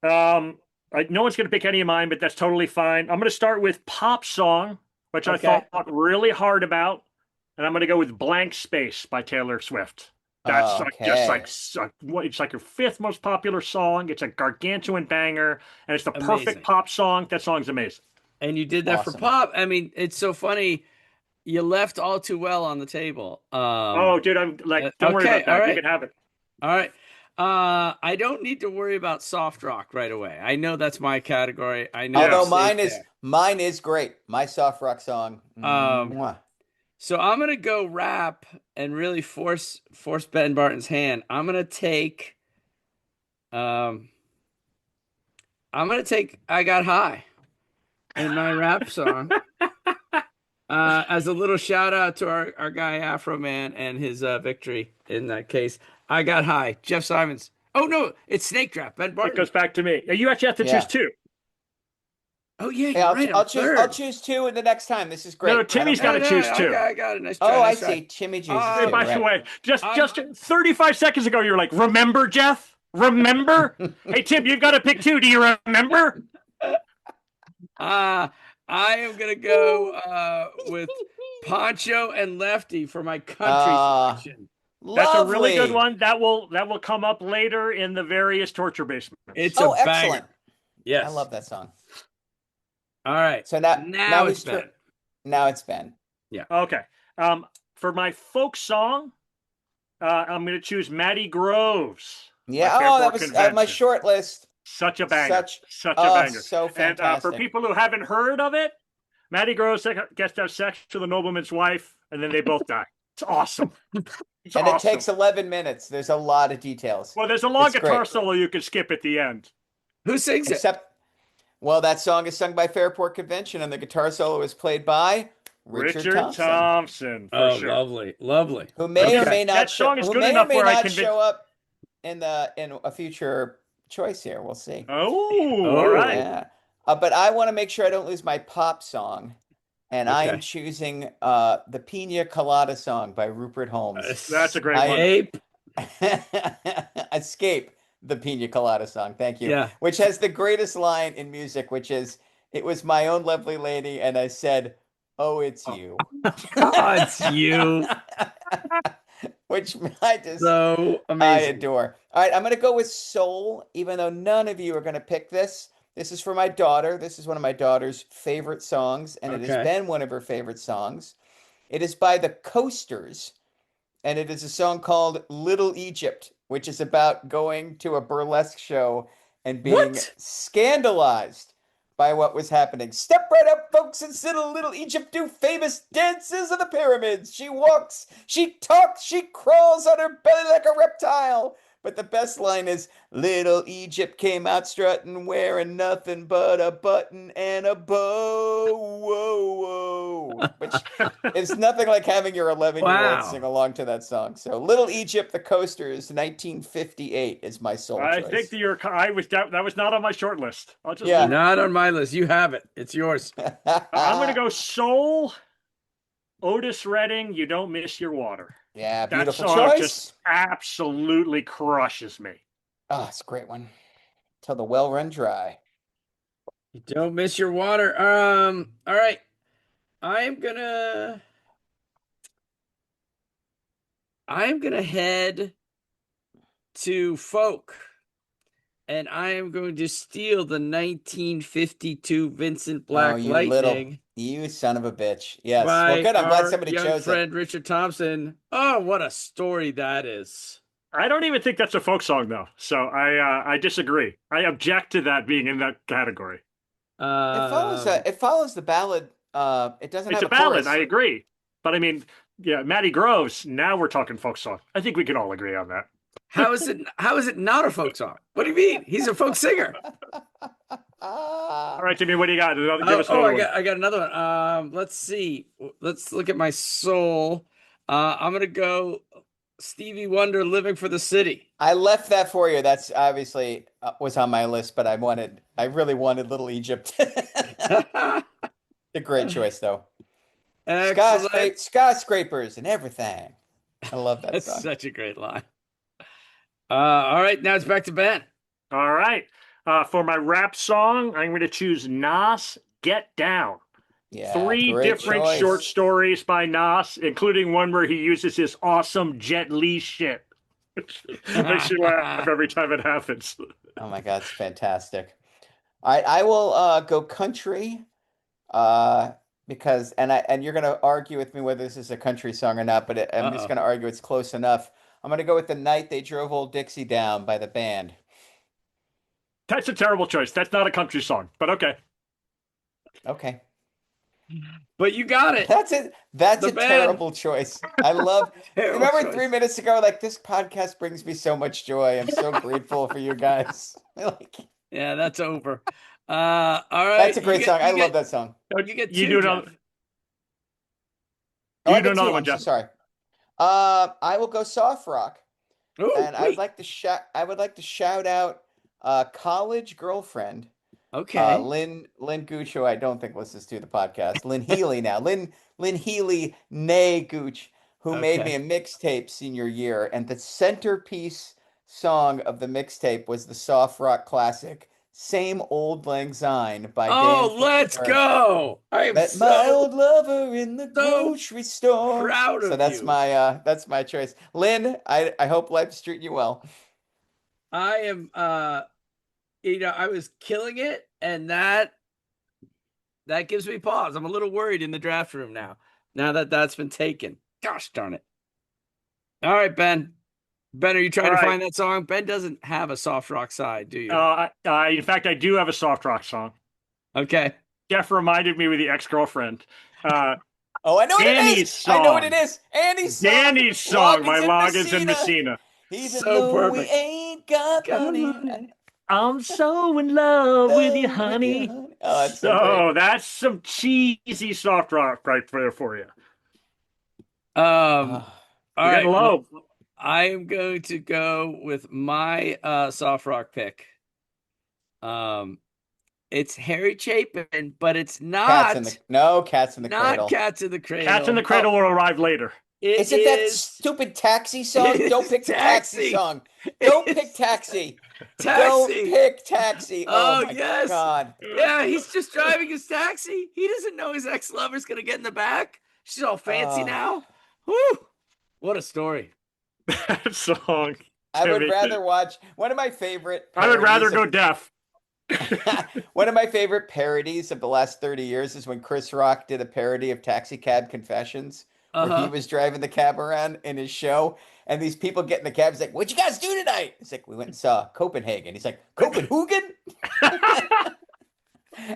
No one's going to pick any of mine, but that's totally fine. I'm going to start with Pop Song, which I thought really hard about. And I'm going to go with Blank Space by Taylor Swift. That's it's like your fifth most popular song. It's a gargantuan banger, and it's the perfect pop song. That song's amazing.
And you did that for pop. I mean, it's so funny. You left All Too Well on the table.
Dude, I'm like, don't worry about that.
All right.
You can have it.
All right. I don't need to worry about soft rock right away. I know that's my category. I know.
Although mine is great. My soft rock song.
So I'm gonna go rap and really force Ben Barton's hand. I'm gonna take I Got High in my rap song. As a little shout out to our guy Afro Man and his victory in that case, I got high. Jeff Simons. Oh no, it's Snake Draft. Ben
It
Barton.
goes back to me. You actually have to choose two.
Oh yeah,
Hey,
you're right.
I'll
I'm
choose.
third.
I'll choose two in the next time. This is great.
No, Timmy's got to choose two.
I got it. Nice try.
Oh, I
nice try.
see. Timmy chooses
Oh,
two.
By the
Right.
way, just 35 seconds ago, you were like, "Remember, Jeff? Remember? Hey, Tim, you've got to pick two. Do you remember?"
I am gonna go with Poncho and Lefty for my country section.
That's a really good
Lovely.
one. That will come up later in the various torture basements.
It's a
excellent.
banger. Yes,
I love that song.
All right.
So now
it's Ben.
Now it's Ben.
Yeah.
Okay. For my folk song, I'm going to choose Matty Groves.
Yeah. Oh, that was my short list.
Such a banger. Such a banger.
So fantastic.
And for people who haven't heard of it, Matty Groves gets to have sex with a nobleman's wife, and then they both die. It's awesome. It
takes 11 minutes. There's a lot of details.
Well, there's a long guitar solo you can skip at the end.
Who sings it?
Well, that song is sung by Fairport Convention, and the guitar solo is played by Richard
Thompson.
Oh,
sure.
lovely.
Who may or may not
that song is good enough where I can
show up in a future choice here. We'll see.
Oh, all right.
Yeah. But I want to make sure I don't lose my pop song. And I am choosing the Pina Colada song by Rupert Holmes.
That's a great
one. Escape, the Pina Colada song. Thank you.
Yeah.
Which has the greatest line in music, which is, "It was my own lovely lady, and I said, oh, it's you."
Oh, it's you.
Which I just
so amazing.
I adore. All right, I'm going to go with Soul, even though none of you are going to pick this. This is for my daughter. This is one of my daughter's favorite songs, and it has been one of her favorite songs. It is by the Coasters, and it is a song called Little Egypt, which is about going to a burlesque show and being scandalized by what was happening. Step right up, folks, and sit a Little Egypt do famous dances of the pyramids. She walks, she talks, she crawls on her belly like a reptile. But the best line is, "Little Egypt came out strutting, wearing nothing but a button and a bow." Whoa, whoa. Which is nothing like having your 11-year-old sing along to that song. So Little Egypt, the Coasters, 1958 is my soul choice.
I think that was not on my short list.
Not on my list. You have it. It's yours.
I'm going to go Soul, Otis Redding, You Don't Miss Your Water.
Yeah, beautiful
that song
choice.
Just absolutely crushes me.
Oh, it's a great one. Till the well run dry.
You don't miss your water. All right. I'm gonna head to folk, and I am going to steal the 1952 Vincent Black Lightning.
You son of a bitch. Yes.
Well,
good. I'm glad somebody chose it.
Young friend Richard Thompson. Oh, what a story that is.
I don't even think that's a folk song, though. So I disagree. I object to that being in that category.
It follows the ballad. It doesn't have a
ballad.
chorus.
I agree. But I mean, yeah, Matty Groves, now we're talking folk song. I think we can all agree on that.
How is it not a folk song? What do you mean? He's a folk singer.
All right, Timmy, what do you got?
I got another one. Let's see. Let's look at my soul. I'm gonna go Stevie Wonder, Living for the City.
I left that for you. That's obviously was on my list, but I really wanted Little Egypt. A great choice, though. Skyscrapers and everything. I love that song.
That's such a great line. All right, now it's back to Ben.
All right. For my rap song, I'm going to choose Nas, Get Down.
Yeah,
3 different short stories by Nas, including one where he uses his awesome Jet Li shit. Makes you laugh every time it happens.
Oh my God, it's fantastic. All right, I will go country because you're going to argue with me whether this is a country song or not, but I'm just going to argue it's close enough. I'm going to go with The Night They Drove Old Dixie Down by the band.
That's a terrible choice. That's not a country song, but okay.
Okay.
But you got it.
That's it. That's a terrible choice. I love. Remember choice. 3 minutes ago, like, this podcast brings me so much joy. I'm so grateful for you guys.
Yeah, that's over. All right.
That's a great song. I love that song.
You get
you do it on.
Oh,
You
I
do
get
another
two.
one,
I'm so
Jeff.
sorry. I will go soft rock,
Oh,
and I would
wait.
like to shout. I would like to shout out college girlfriend,
Okay.
Lynn Gooch, who I don't think listens to the podcast. Lynn Healy now. Lynn Healy, nay Gooch, who made me
Okay.
a mixtape senior year, and the centerpiece song of the mixtape was the soft rock classic "Same Old Lang Syne" by Dan
Oh, let's
Fogelberg.
go. I am
Met my
so,
old lover in the
so
grocery store.
proud
So
of you.
that's my choice. Lynn, I hope life's treating you well.
I am, I was killing it, and that gives me pause. I'm a little worried in the draft room now that that's been taken. Gosh darn it. All right, Ben. Ben, are you
All
trying to
right.
find that song? Ben doesn't have a soft rock side, do you?
In fact, I do have a soft rock song.
Okay.
Jeff reminded me with the ex-girlfriend.
Oh, I know what it
Danny's
is. I know what it
song.
is. Annie's song.
Danny's song, My
Loggins in
Loggins in
Messina.
Messina.
Even
So
though we
perfect.
ain't got
Got
money,
money.
I'm so in love with you,
love with you,
honey.
honey. Oh, that's so great.
So that's some cheesy soft rock right there for you.
Um,
Oh,
all
We're getting
right. Well,
low.
I am going to go with my soft rock pick. Um, it's Harry Chapin, but it's
Cats in the
not
Cradle.
Cats in the
Cats in the
Cradle.
Cradle will arrive later.
It
Is it that
is
stupid taxi song?
it
Don't
is
pick the taxi
Taxi.
song. Don't pick
It's
taxi. Don't
Taxi.
pick taxi. Oh
Oh,
my
yes.
God.
Yeah, he's just driving his taxi. He doesn't know his ex-lover's gonna get in the back. She's all fancy
Uh,
now. Whew. What a story.
That song.
I would
Timmy.
rather watch one of my favorite
I would rather
parodies
go
of
deaf.
one of my favorite parodies of the last 30 years is when Chris Rock did a parody of Taxi Cab Confessions, where he
Uh-huh.
was driving the cab around in his show, and these people get in the cab. He's like, "What'd you guys do tonight?" It's like, "We went and saw Copenhagen." He's like, "Copenhagen?"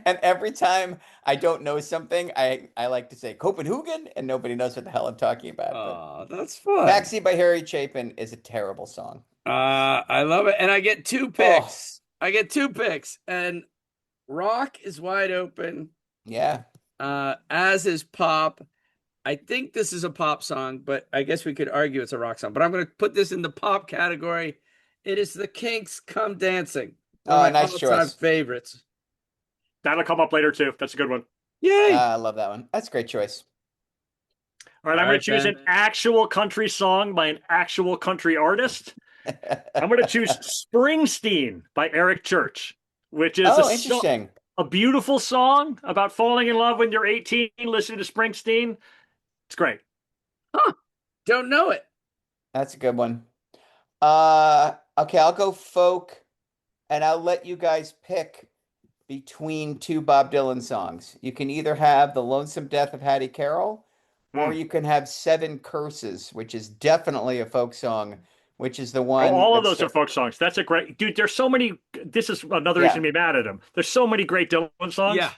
And every time I don't know something, I like to say Copenhagen, and nobody knows what the hell I'm talking about. But
Oh, that's fun.
Taxi by Harry Chapin is a terrible song.
I love it. And I get two
Oh,
picks. I get two picks. And rock is wide open,
yeah.
as is pop. I think this is a pop song, but I guess we could argue it's a rock song. But I'm going to put this in the pop category. It is the Kinks' Come Dancing, one
Oh,
of my
nice
all-time
choice.
favorites.
That'll come up later too. That's a good one.
Yay!
I love that one. That's a great choice.
All right, I'm going to choose an actual country song by an actual country artist. I'm going to choose Springsteen by Eric Church, which is
Oh, interesting.
a beautiful song about falling in love when you're 18, listening to Springsteen. It's great.
Huh. Don't know it.
That's a good one. Okay, I'll go folk, and I'll let you guys pick between two Bob Dylan songs. You can either have The Lonesome Death of Hattie Carroll, or you can have Seven Curses, which is definitely a folk song, which is the one
All of
that's
those are folk songs. That's a great dude. There's so many. This is another
Yeah.
reason to be mad at him. There's so many great Dylan songs.
Yeah.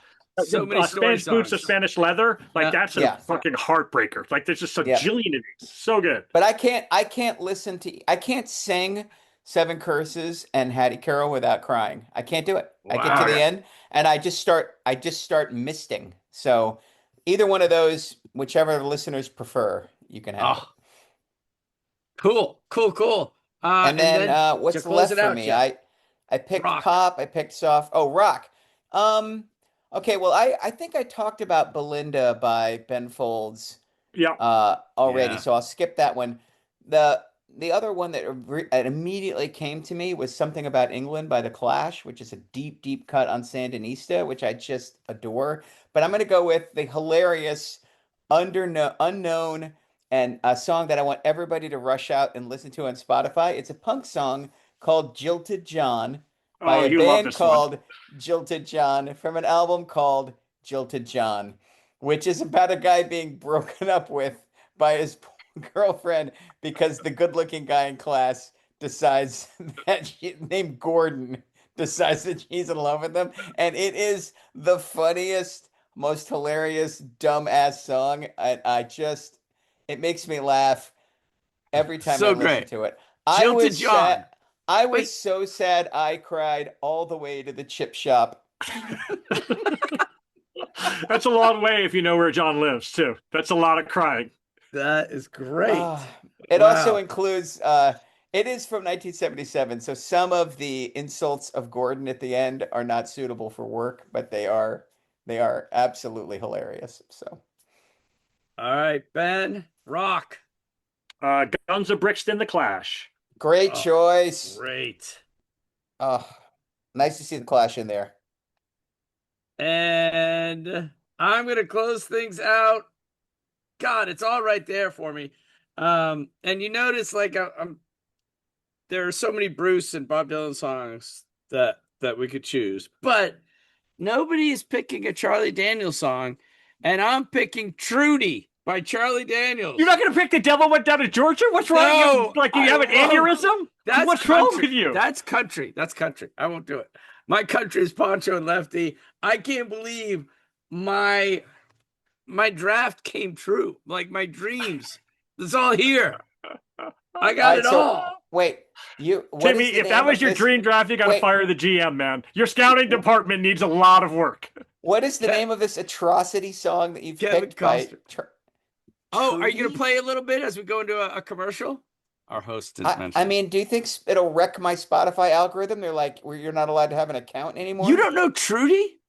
So many story
Spanish Boots of
songs.
Spanish Leather. Like that's a
Yeah.
fucking heartbreaker. Like there's just a
Yeah.
jillion of these. So good.
But I can't sing Seven Curses and Hattie Carroll without crying. I can't do it. I get to
Wow.
the end and I just start misting. So either one of those, whichever the listeners prefer, you can have it.
Oh, cool.
And then
to
what's
close
left
it
for
out,
me?
Jeff.
I picked
Rock.
pop, I picked soft. Oh, rock. Okay, well I think I talked about Belinda by Ben Folds
Yeah.
already,
Yeah.
so I'll skip that one. The other one that it immediately came to me was Something About England by The Clash, which is a deep cut on Sandinista, which I just adore. But I'm going to go with the hilarious unknown and a song that I want everybody to rush out and listen to on Spotify. It's a punk song called Jilted John by
Oh,
a
you love
band
this one.
called Jilted John from an album called Jilted John, which is about a guy being broken up with by his girlfriend because the good-looking guy in class decides named Gordon decides that she's in love with him, and it is the funniest, most hilarious, dumb-ass song. It makes me laugh every time
So
I listen
great.
to it.
Jilted John.
I was
Wait.
so sad I cried all the way to the chip shop.
That's a long way if you know where John lives, too. That's a lot of crying.
That is great.
It also includes it is from 1977, so some of the insults of Gordon at the end are not suitable for work, but they are absolutely hilarious. So
all right, Ben, rock.
Guns of Brixton, The Clash.
great choice.
Great.
Oh, nice to see the Clash in there.
And I'm gonna close things out. God, it's all right there for me. And you notice, like, there are so many Bruce and Bob Dylan songs that we could choose, but nobody is picking a Charlie Daniels song, and I'm picking Trudy by Charlie Daniels.
You're not going to pick The Devil Went Down to Georgia? What's wrong with you? Like, you have an aneurysm? What's wrong with you?
That's country. I won't do it. My country is Poncho and Lefty. I can't believe my draft came true. Like, my dreams. It's all here. I got it all.
Wait,
Timmy, if that was your dream draft, you got to fire the GM, man. Your scouting department needs a lot of work.
What is the name of this atrocity song that you've picked by?
Are you going to play a little bit as we go into a commercial? Our host is mentioned.
I mean, do you think it'll wreck my Spotify algorithm? They're like, you're not allowed to have an account anymore.
You don't know Trudy?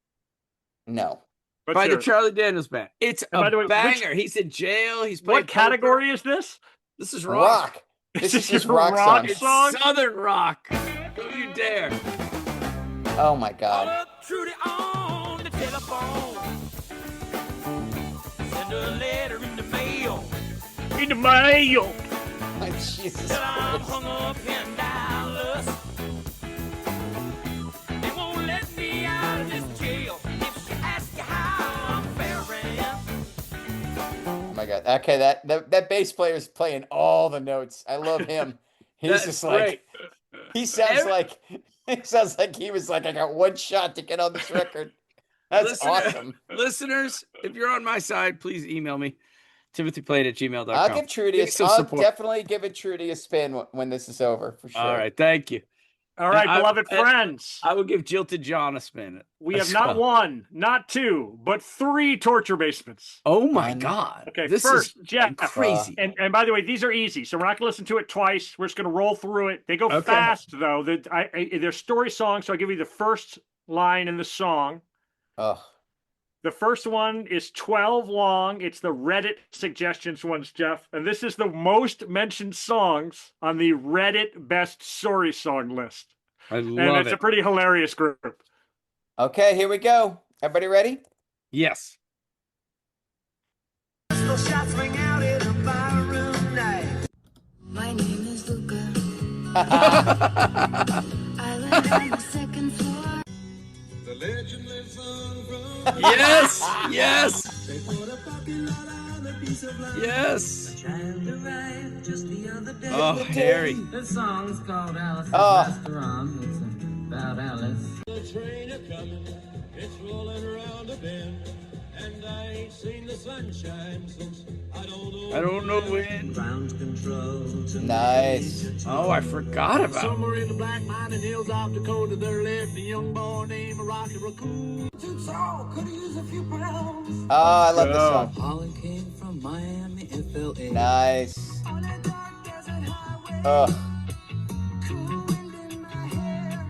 No.
By the Charlie Daniels Band. It's a banger. He's in jail. He's playing.
What category is this?
This is rock.
This is his rock song.
It's Southern rock. Don't you dare.
Oh my God.
Trudy on the telephone. Send a letter in the mail.
In the mail.
Oh, Jesus
Till I'm hung up in Dallas. They won't let me out of this jail if she asks you how I'm faring.
Oh my God. Okay, that bass player is playing all the notes. I love him. He's just like, he sounds like he was like, I got one shot to get on this record. That's awesome.
Listeners, if you're on my side, please email me. TimothyPlayed@gmail.com.
I'll give Trudy I'll definitely give it Trudy a spin when this is over, for sure.
All right, thank you.
All right, beloved friends.
I will give Jilted John a spin.
We have not one, not two, but 3 torture basements.
Oh my God.
Okay,
this
first,
is
Jeff.
Crazy.
And by the way, these are easy, so we're not going to listen to it twice. We're just going to roll through it. They go fast, though. They're story songs, so I'll give you the first line in the song.
Oh.
The first one is 12 long. It's the Reddit suggestions ones, Jeff. And this is the most mentioned songs on the Reddit best story song list.
I love it.
And it's a pretty hilarious group.
Okay, here we go. Everybody ready?
Yes.
Shots ring out in a barroom night.
My name is Luca. I live on the second floor.
The legend lives on from
Yes. Yes.
They put a parking lot on a piece of land.
Yes.
A child arrived just the other day.
Oh, Harry.
The song's called Alice's
Oh.
Restaurant. It's about Alice.
The train a coming, it's rolling around a bend, and I ain't seen the sunshine since I don't know when. Ground control to
Nice.
Oh, I forgot about it.
somewhere in the black mining hills of Dakota, there lived a young boy named Rocky Raccoon. Too tall, could use a few pounds.
Oh, I love this song.
Holly came from Miami, FLA.
Nice.
On a dark desert highway,
Oh,
cool wind in my hair.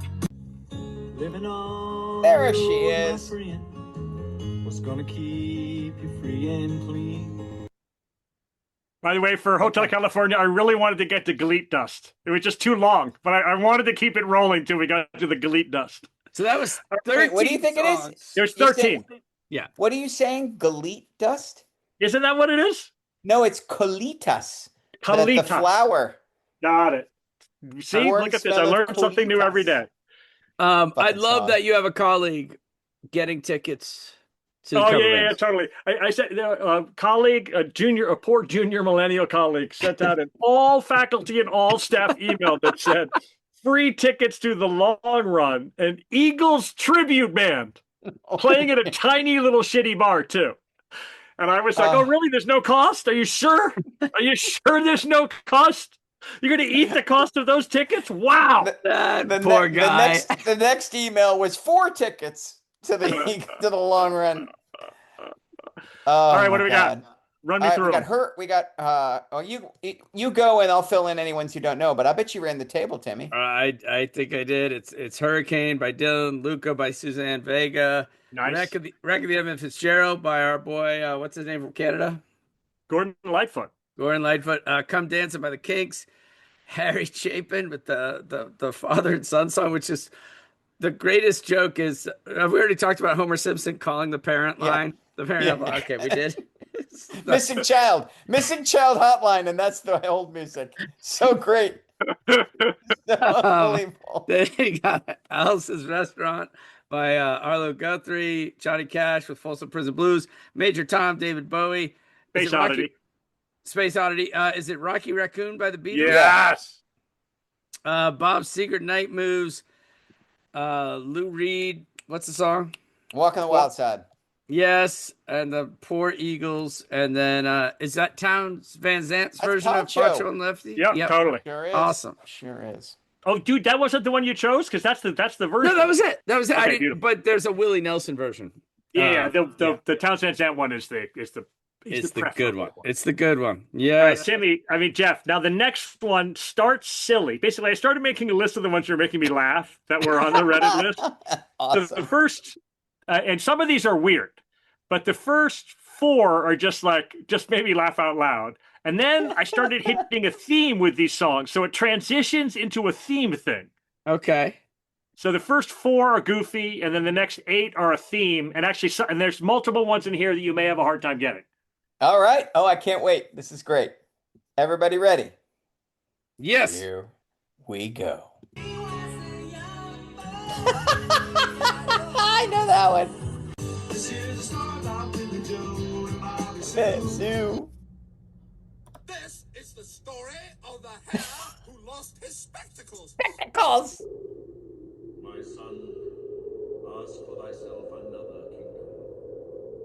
Living on
there
the
she
road, my
is.
friend. What's gonna keep you free and clean?
By the way, for Hotel California, I really wanted to get to Galit Dust. It was just too long, but I wanted to keep it rolling till we got to the Galit Dust.
So that was 13
wait, what do you think
songs.
it is?
There's
You
13.
said- What are you saying? Galit dust?
Isn't that what it is?
No, it's colitas. The
Colitas.
flower.
Got it. See,
Corn
look at this. I
spelled
learned something new every day.
I
Fucking
love
song.
that you have a colleague getting tickets to the
Oh,
cover
yeah,
bands.
totally. I said, a colleague, a poor junior millennial colleague, sent out an all faculty and all staff email that said, free tickets to the long run, an Eagles tribute band playing at a tiny little shitty bar, too. And I was like, oh, really? There's no cost? Are you sure? Are you sure there's no cost? You're going to eat the cost of those tickets? Wow.
That poor guy.
The next email was 4 tickets to the to the long run. Oh,
All right, what do we got? Run me
All right,
through
we got
them.
Hurt. We got you go and I'll fill in any ones you don't know. But I bet you ran the table, Timmy.
I think I did. It's Hurricane by Dylan, Luca by Suzanne Vega,
Nice.
Wreck of the Evan Fitzgerald by our boy, what's his name from Canada?
Gordon Lightfoot.
Gordon Lightfoot. Come Dancing by the Kinks. Harry Chapin with the father and son song, which is the greatest joke is have we already talked about Homer Simpson calling the parent line? The parent line. Okay, we did.
Missing child hotline, and that's the old music. So great. So unbelievable.
Then you got Alice's Restaurant by Arlo Guthrie, Johnny Cash with Folsom Prison Blues, Major Tom, David Bowie.
Space Oddity.
Space Oddity. Is it Rocky Raccoon by the Beatles?
Yes.
Bob Seger, Night Moves. Lou Reed. What's the song?
Walk on the Wild Side.
Yes, and the Poor Eagles, and then is that Townes Van Zant's version of Pancho and Lefty?
Yep, totally.
Sure is.
Awesome.
Sure is.
Oh, dude, that wasn't the one you chose because that's the version.
No, that was it. That was it.
Okay,
But there's a Willie Nelson version.
Yeah, the Townes Van Zandt one is the
good one. It's the good one.
All
Yes.
right, Timmy, Jeff, now the next one starts silly. Basically, I started making a list of the ones that are making me laugh that were on the Reddit list.
Awesome.
The first, and some of these are weird, but the first four are just made me laugh out loud. And then I started hitting a theme with these songs. So it transitions into a theme thing.
Okay.
So the first four are goofy, and then the next 8 are a theme. And actually, and there's multiple ones in here that you may have a hard time getting.
All right. Oh, I can't wait. This is great. Everybody ready?
Yes.
Here we go. I know that one. This
is the story of the hare who lost his spectacles.
Spectacles.
My son, ask for thyself another kingdom,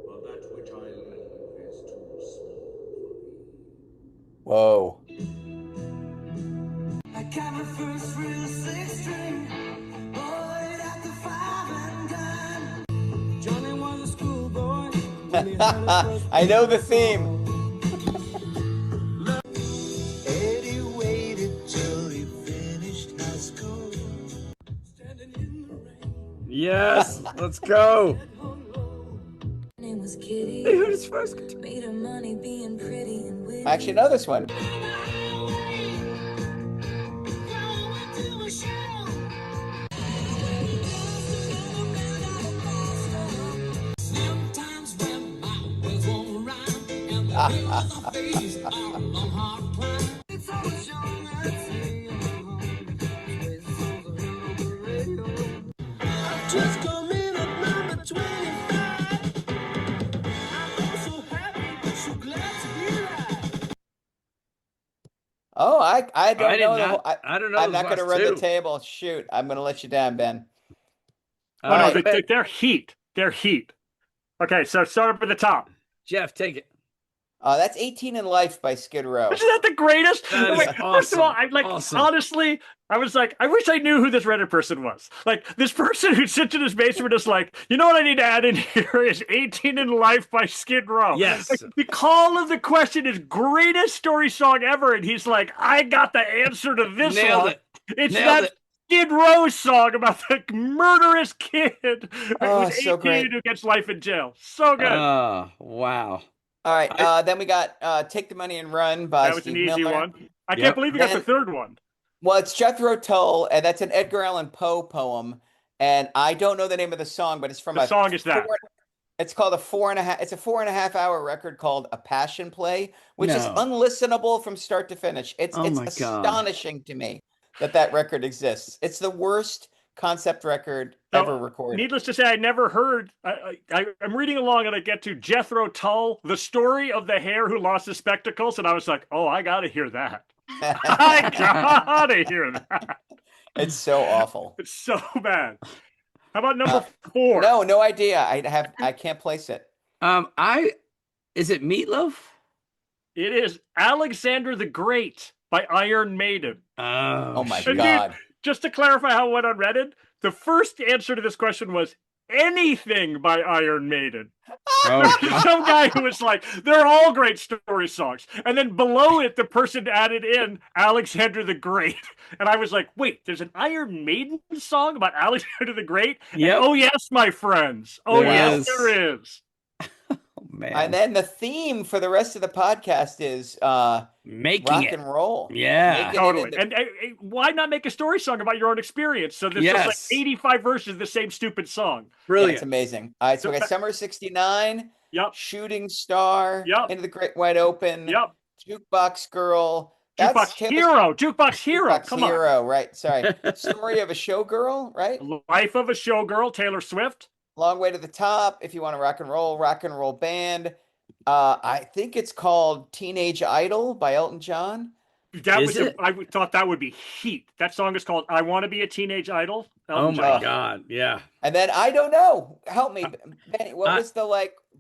for that which I leave is too small for thee.
Whoa.
I got my first real 6-string, boy after 5 and dime. Johnny was a schoolboy.
I know the theme.
Eddie waited till he finished high school. Standing in the rain.
Yes. Let's go.
Name was Kitty.
They heard his first.
Made her money being pretty and witty.
I actually know this one.
Just coming up number 25. I'm so happy, so glad to be alive.
Oh, I don't know.
I don't know.
I'm
those
not going to
last
run
two.
the table. Shoot, I'm going to let you down, Ben.
Oh, no,
right.
they're heat. They're heat. Okay, so start up at the top.
Jeff, take it.
That's 18 in Life by Skid Row.
Isn't that the greatest?
That is
First of all,
awesome. Awesome.
honestly, I was like, I wish I knew who this Reddit person was. Like, this person who sits in his basement is like, you know what I need to add in here is 18 in Life by Skid Row.
Yes.
Like, the call of the question is greatest story song ever. And he's like, I got the answer to this
Nailed
one.
it.
It's
Nailed
that
it.
Skid Row song about the murderous kid
Oh,
who's
so
18
great.
who gets life in jail. So good.
Oh, wow.
All right, then we got Take the Money and Run by
That was
Steve
an easy
Miller.
one. I
Yep.
can't believe you got the
Then-
third one.
Well, it's Jethro Tull, and that's an Edgar Allan Poe poem. And I don't know the name of the song, but it's from
The song is that.
It's called a 4.5. It's a 4.5-hour record called A Passion Play, which is
No.
unlistenable from start to finish. It's
Oh my God.
astonishing to me that record exists. It's the worst concept record
So,
ever recorded.
Needless to say, I never heard. I'm reading along and I get to Jethro Tull, the story of the hare who lost his spectacles, and I was like, oh, I gotta hear that. I gotta hear that.
It's so awful.
It's so bad. How about number 4?
No idea. I can't place it.
Is it Meatloaf?
It is Alexander the Great by Iron Maiden.
Oh my
And dude,
God.
just to clarify how it went on Reddit, the first answer to this question was anything by Iron Maiden.
Oh,
Some guy who was like, they're all great story songs. And then below it, the person added in Alexander the Great. And I was like, wait, there's an Iron Maiden song about Alexander the Great?
Yep.
And, oh, yes, my friends. Oh,
There
yes,
is.
there is.
Oh, man.
And then the theme for the rest of the podcast is
Making
rock
it.
and roll.
Yeah.
Making it
Totally.
into-
And why not make a story song about your own experience? So there's just like
Yes.
85 verses of the same stupid song.
Yeah,
Brilliant.
it's amazing. All right, so we got Summer '69,
Yep.
Shooting Star,
Yep.
Into the Great Wide Open,
Yep.
Jukebox Girl.
Jukebox Hero. Jukebox Hero.
Jukebox
Come on.
Hero, right? Sorry. Story of a Showgirl, right?
Life of a Showgirl, Taylor Swift.
Long Way to the Top. If you want to rock and roll band. I think it's called Teenage Idol by Elton John.
That
Is
was
it?
I thought that would be heat. That song is called "I Want to Be a Teenage Idol." Elton
Oh, my
John.
God. Yeah.
And then I don't know. Help me, Benny. What was the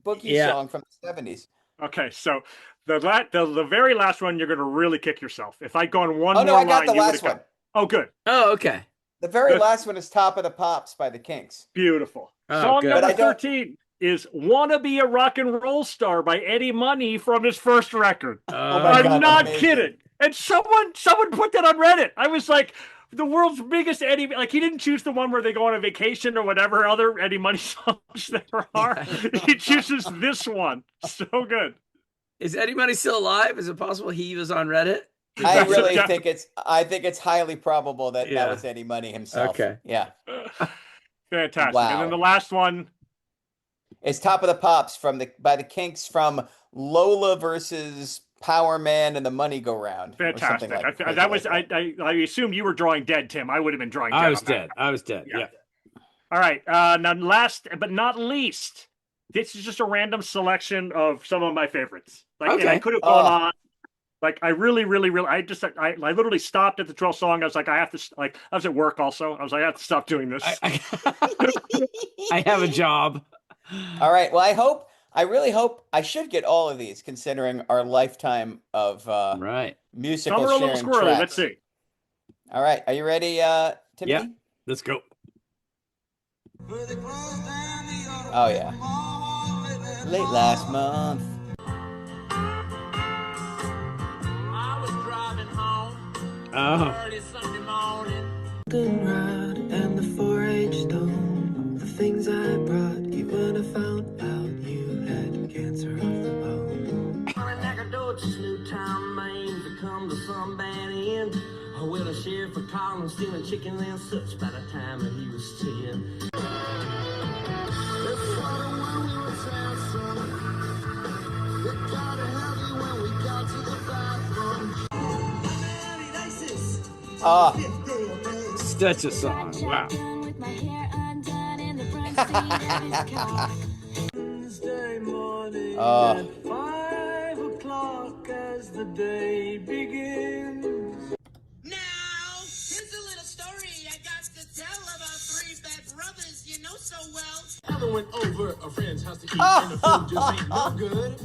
boogie
yeah.
song from the '70s?
Okay, so the very last one, you're going to really kick yourself. If I go on one
Oh
more
no, I got
line,
the
you
last
would've
one.
got- Oh, good,
Oh, okay.
The very
Good.
last one is Top of the Pops by the Kinks.
beautiful.
Oh,
Song
good.
But
number
I don't-
13 is "Wanna Be a Rock and Roll Star" by Eddie Money from his first record.
my
I'm
God,
not
amazing.
kidding. And someone put that on Reddit. I was like, the world's biggest Eddie. Like, he didn't choose the one where they go on a vacation or whatever other Eddie Money songs there are. He chooses this one. So good.
Is Eddie Money still alive? Is it possible he was on Reddit?
I really think it's highly probable that
Yeah.
that was Eddie Money himself.
Okay.
Yeah.
Fantastic.
Wow.
And then the last one.
It's Top of the Pops by the Kinks from Lola versus Power Man and the Money Go Round. or something
Fantastic.
like- crazy
That was
like that.
I assumed you were drawing dead, Tim. I would have been drawing dead.
I was
on that.
dead. I was dead.
Yeah.
Yeah.
All right. Now, last but not least, this is just a random selection of some of my favorites. And I
Okay.
could have gone on. Like, I really, I literally stopped at the 12th song. I was like, I have to, I was at work also. I was like, I have to stop doing this.
I have a job.
All right. Well, I really hope I should get all of these considering our lifetime of
Right.
musical
Some are a little
sharing
squirrely.
tracks.
Let's see.
All right. Are you ready, Timothy?
Yeah. Let's go.
Oh, yeah. Late last month.
I was driving home
Oh.
early Sunday morning.
Rod and the 4-H stone, the things I brought you when I found out you had cancer of the bone.
On a Nacogdoches, Newtown, Maine, to come to some bad end. With a sheriff for calling, stealing chickens and such by the time that he was 10. It's sort of when we were dancing. It got heavy when we got to the bathroom.
Such a song. Wow.
Wednesday morning
Oh.
at 5 o'clock as the day begins.
Now, here's a little story I got to tell about three bad brothers you know so well.
Heather went over a friend's house to eat, and the food just ain't no good.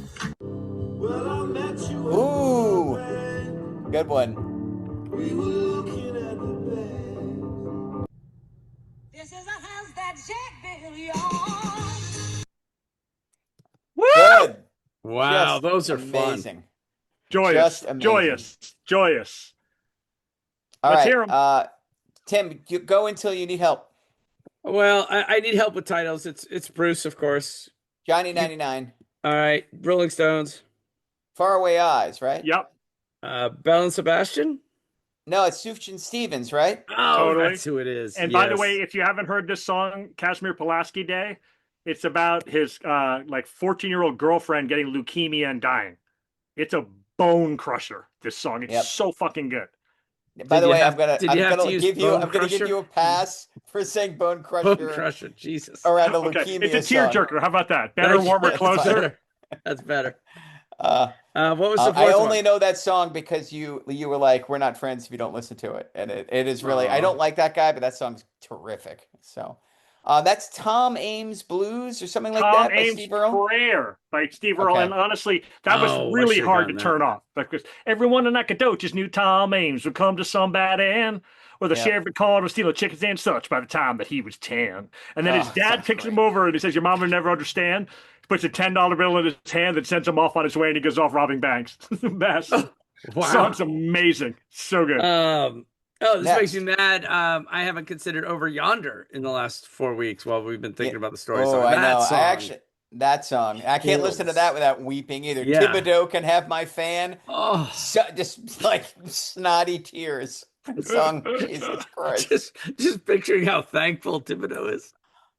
Well, I met you
Ooh. Good one.
we were looking at the bed.
This is a house that Jack built, y'all.
Good.
Wow.
Just
Those are fun.
amazing.
Joyous.
Just amazing.
Joyous.
All
Let's
right.
hear 'em.
Tim, you go until you need help.
Well, I need help with titles. It's Bruce, of course.
Johnny 99.
All right. Rolling Stones.
Faraway Eyes, right?
Yep.
Belle and Sebastian.
No, it's Sufjan Stevens, right?
Oh,
Totally.
that's who it is.
And by the
Yes.
way, if you haven't heard this song, Casimir Pulaski Day, it's about his 14-year-old girlfriend getting leukemia and dying. It's a bone crusher, this song. It's
Yep.
so fucking good.
By the
you
way,
have-
I'm gonna
did you have to use
give you
Bone
I'm gonna give
Crusher?
you a pass for saying Bone Crusher,
Bone Crusher. Jesus.
around a
Okay,
leukemia
it's a
song.
tearjerker. How about that? Better, warmer,
That's
closer.
better. That's better.
Uh,
What was the
I
fourth
only
one?
know that song because you were like, we're not friends if you don't listen to it, and it is really. I
Aw.
don't like that guy, but that song's terrific. So, That's Tom Ames Blues or something like
Tom
that by
Ames
Steve Earle.
Prayer by Steve Earle.
Okay.
And honestly, that was
Oh, I
really
should've
hard to
gotten
turn off because everyone in Nacogdoches knew Tom Ames would come to somebody and or the
Yep.
sheriff would call to steal chickens and such by the time that he was 10. And then his
Oh,
dad
sounds
picks him
great.
over and he says, your mom would never understand. He puts a $10 bill in his hand and sends him off on his way and he goes off robbing banks. The best.
Wow.
Song's amazing. So good.
This makes
Next.
me mad. I haven't considered Over Yonder in the last 4 weeks while we've been thinking about the story
Oh,
song.
I
That
know.
song
That song. I can't listen to
kills.
that without weeping either.
Yeah.
Thibodeau Can Have My Fan.
Oh,
Just like snotty tears. That song. Jesus Christ.
just picturing how thankful Thibodeau is.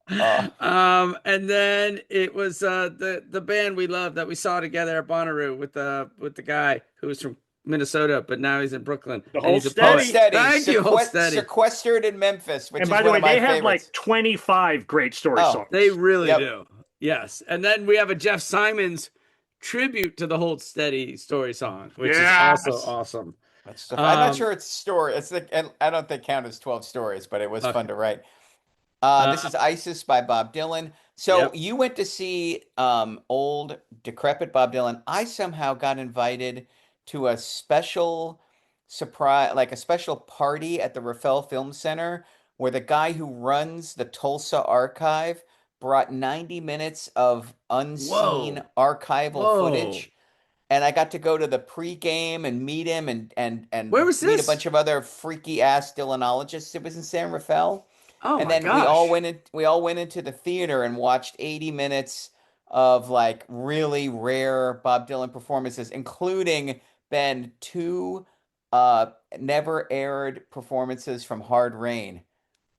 And then it was the band we love that we saw together at Bonnaroo with the guy who was from Minnesota, but now he's in Brooklyn.
The
And
Hold
he's a
Steady.
poet.
Steady.
Thank you, Hold Steady.
Sequestered in Memphis, which
And
is
by the
one
way,
of my
they have
favorites.
like 25 great story
Oh,
songs.
They really
Yep.
do. Yes. And then we have a Jeff Simons tribute to the Hold Steady story song, which
Yes.
is also awesome.
That's stuff. I'm not sure it's a story. It's like, and I don't think count as 12 stories, but it was fun to write. This is Isis by Bob Dylan. So
Yep.
you went to see old decrepit Bob Dylan. I somehow got invited to a special surprise, like a special party at the Rafael Film Center, where the guy who runs the Tulsa archive brought 90 minutes of unseen archival footage. And I got to go to the pregame and meet him and
Where was
meet
this?
a bunch of other freaky ass Dylanologists. It was in San Rafael.
Oh
And
my
then
gosh.
we all went into the theater and watched 80 minutes of like really rare Bob Dylan performances, including Ben, two never aired performances from Hard Rain.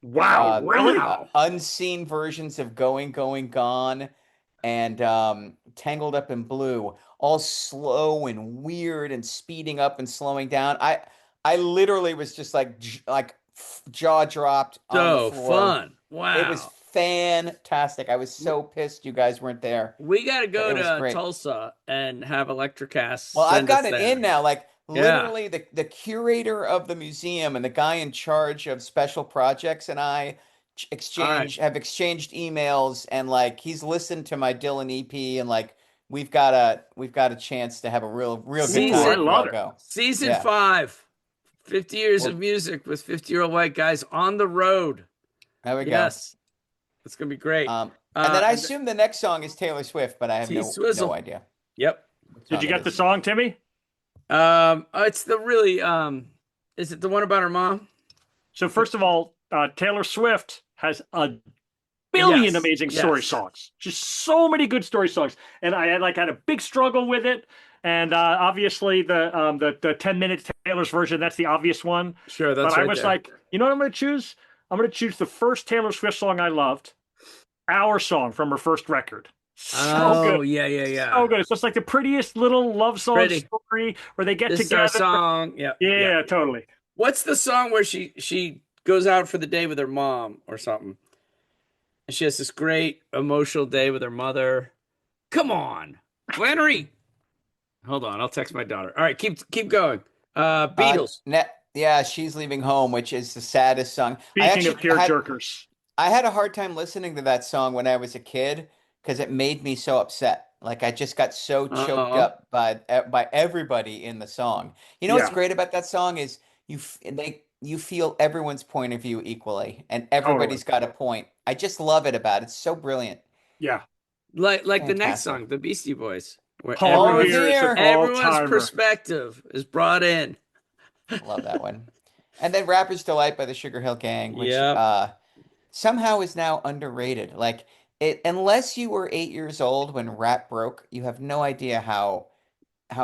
Wow, really?
Unseen versions of Going, Going, Gone and Tangled Up in Blue, all slow and weird and speeding up and slowing down. I literally was just like jaw dropped on the
So
floor.
fun. Wow.
It was fantastic. I was so pissed you guys weren't there.
We got to go
It was
to
great.
Tulsa and have Electrocast.
Well, I've
send
got
us
it
there.
in now. Like literally the curator of the museum and the guy in charge of special projects and I have exchanged emails, and like he's listened to my Dylan EP, and like we've got a chance to have a real good
Season-
time.
I love it.
Go.
Season
Yeah.
5, 50 years of music with 50-year-old white guys on the road.
There we
Yes. It's going to be great.
go. And then I assume the next song is Taylor Swift, but I have
T-Swizzle.
no idea.
Yep.
Did you get the song, Timmy?
It's the really is it the one about her mom?
So first of all, Taylor Swift has a billion
Yes,
amazing
yes.
story songs. Just so many good story songs, and I had a big struggle with it. And obviously the 10 minutes Taylor's version, that's the obvious one.
Sure, that's
but I
right
was
there.
like, you know what I'm going to choose? I'm going to choose the first Taylor Swift song I loved, Our Song from her first record. So good.
Yeah.
So good. It's just like the prettiest little love song
Pretty.
story where they get
This is
together.
our song. Yeah.
Yeah, totally.
What's the song where she goes out for the day with her mom or something? And she has this great emotional day with her mother. Come on, Flannery. Hold on, I'll text my daughter. All right, keep going. Beatles.
Yeah, She's Leaving Home, which is the saddest song.
Speaking of tearjerkers.
I had a hard time listening to that song when I was a kid because it made me so upset. Like I just got so choked up by everybody in the song. You know what's great about that song is you feel everyone's point of view equally, and everybody's got a point. I just love it about it. It's so brilliant.
Yeah.
Like the next
Fantastic.
song, the Beastie Boys, where
Paul
Revere's
everyone's
all-timer.
perspective is brought in.
Love that one. And then Rapper's Delight by the Sugar Hill Gang, which
Yep.
somehow is now underrated. Like it, unless you were 8 years old when rap broke, you have no idea how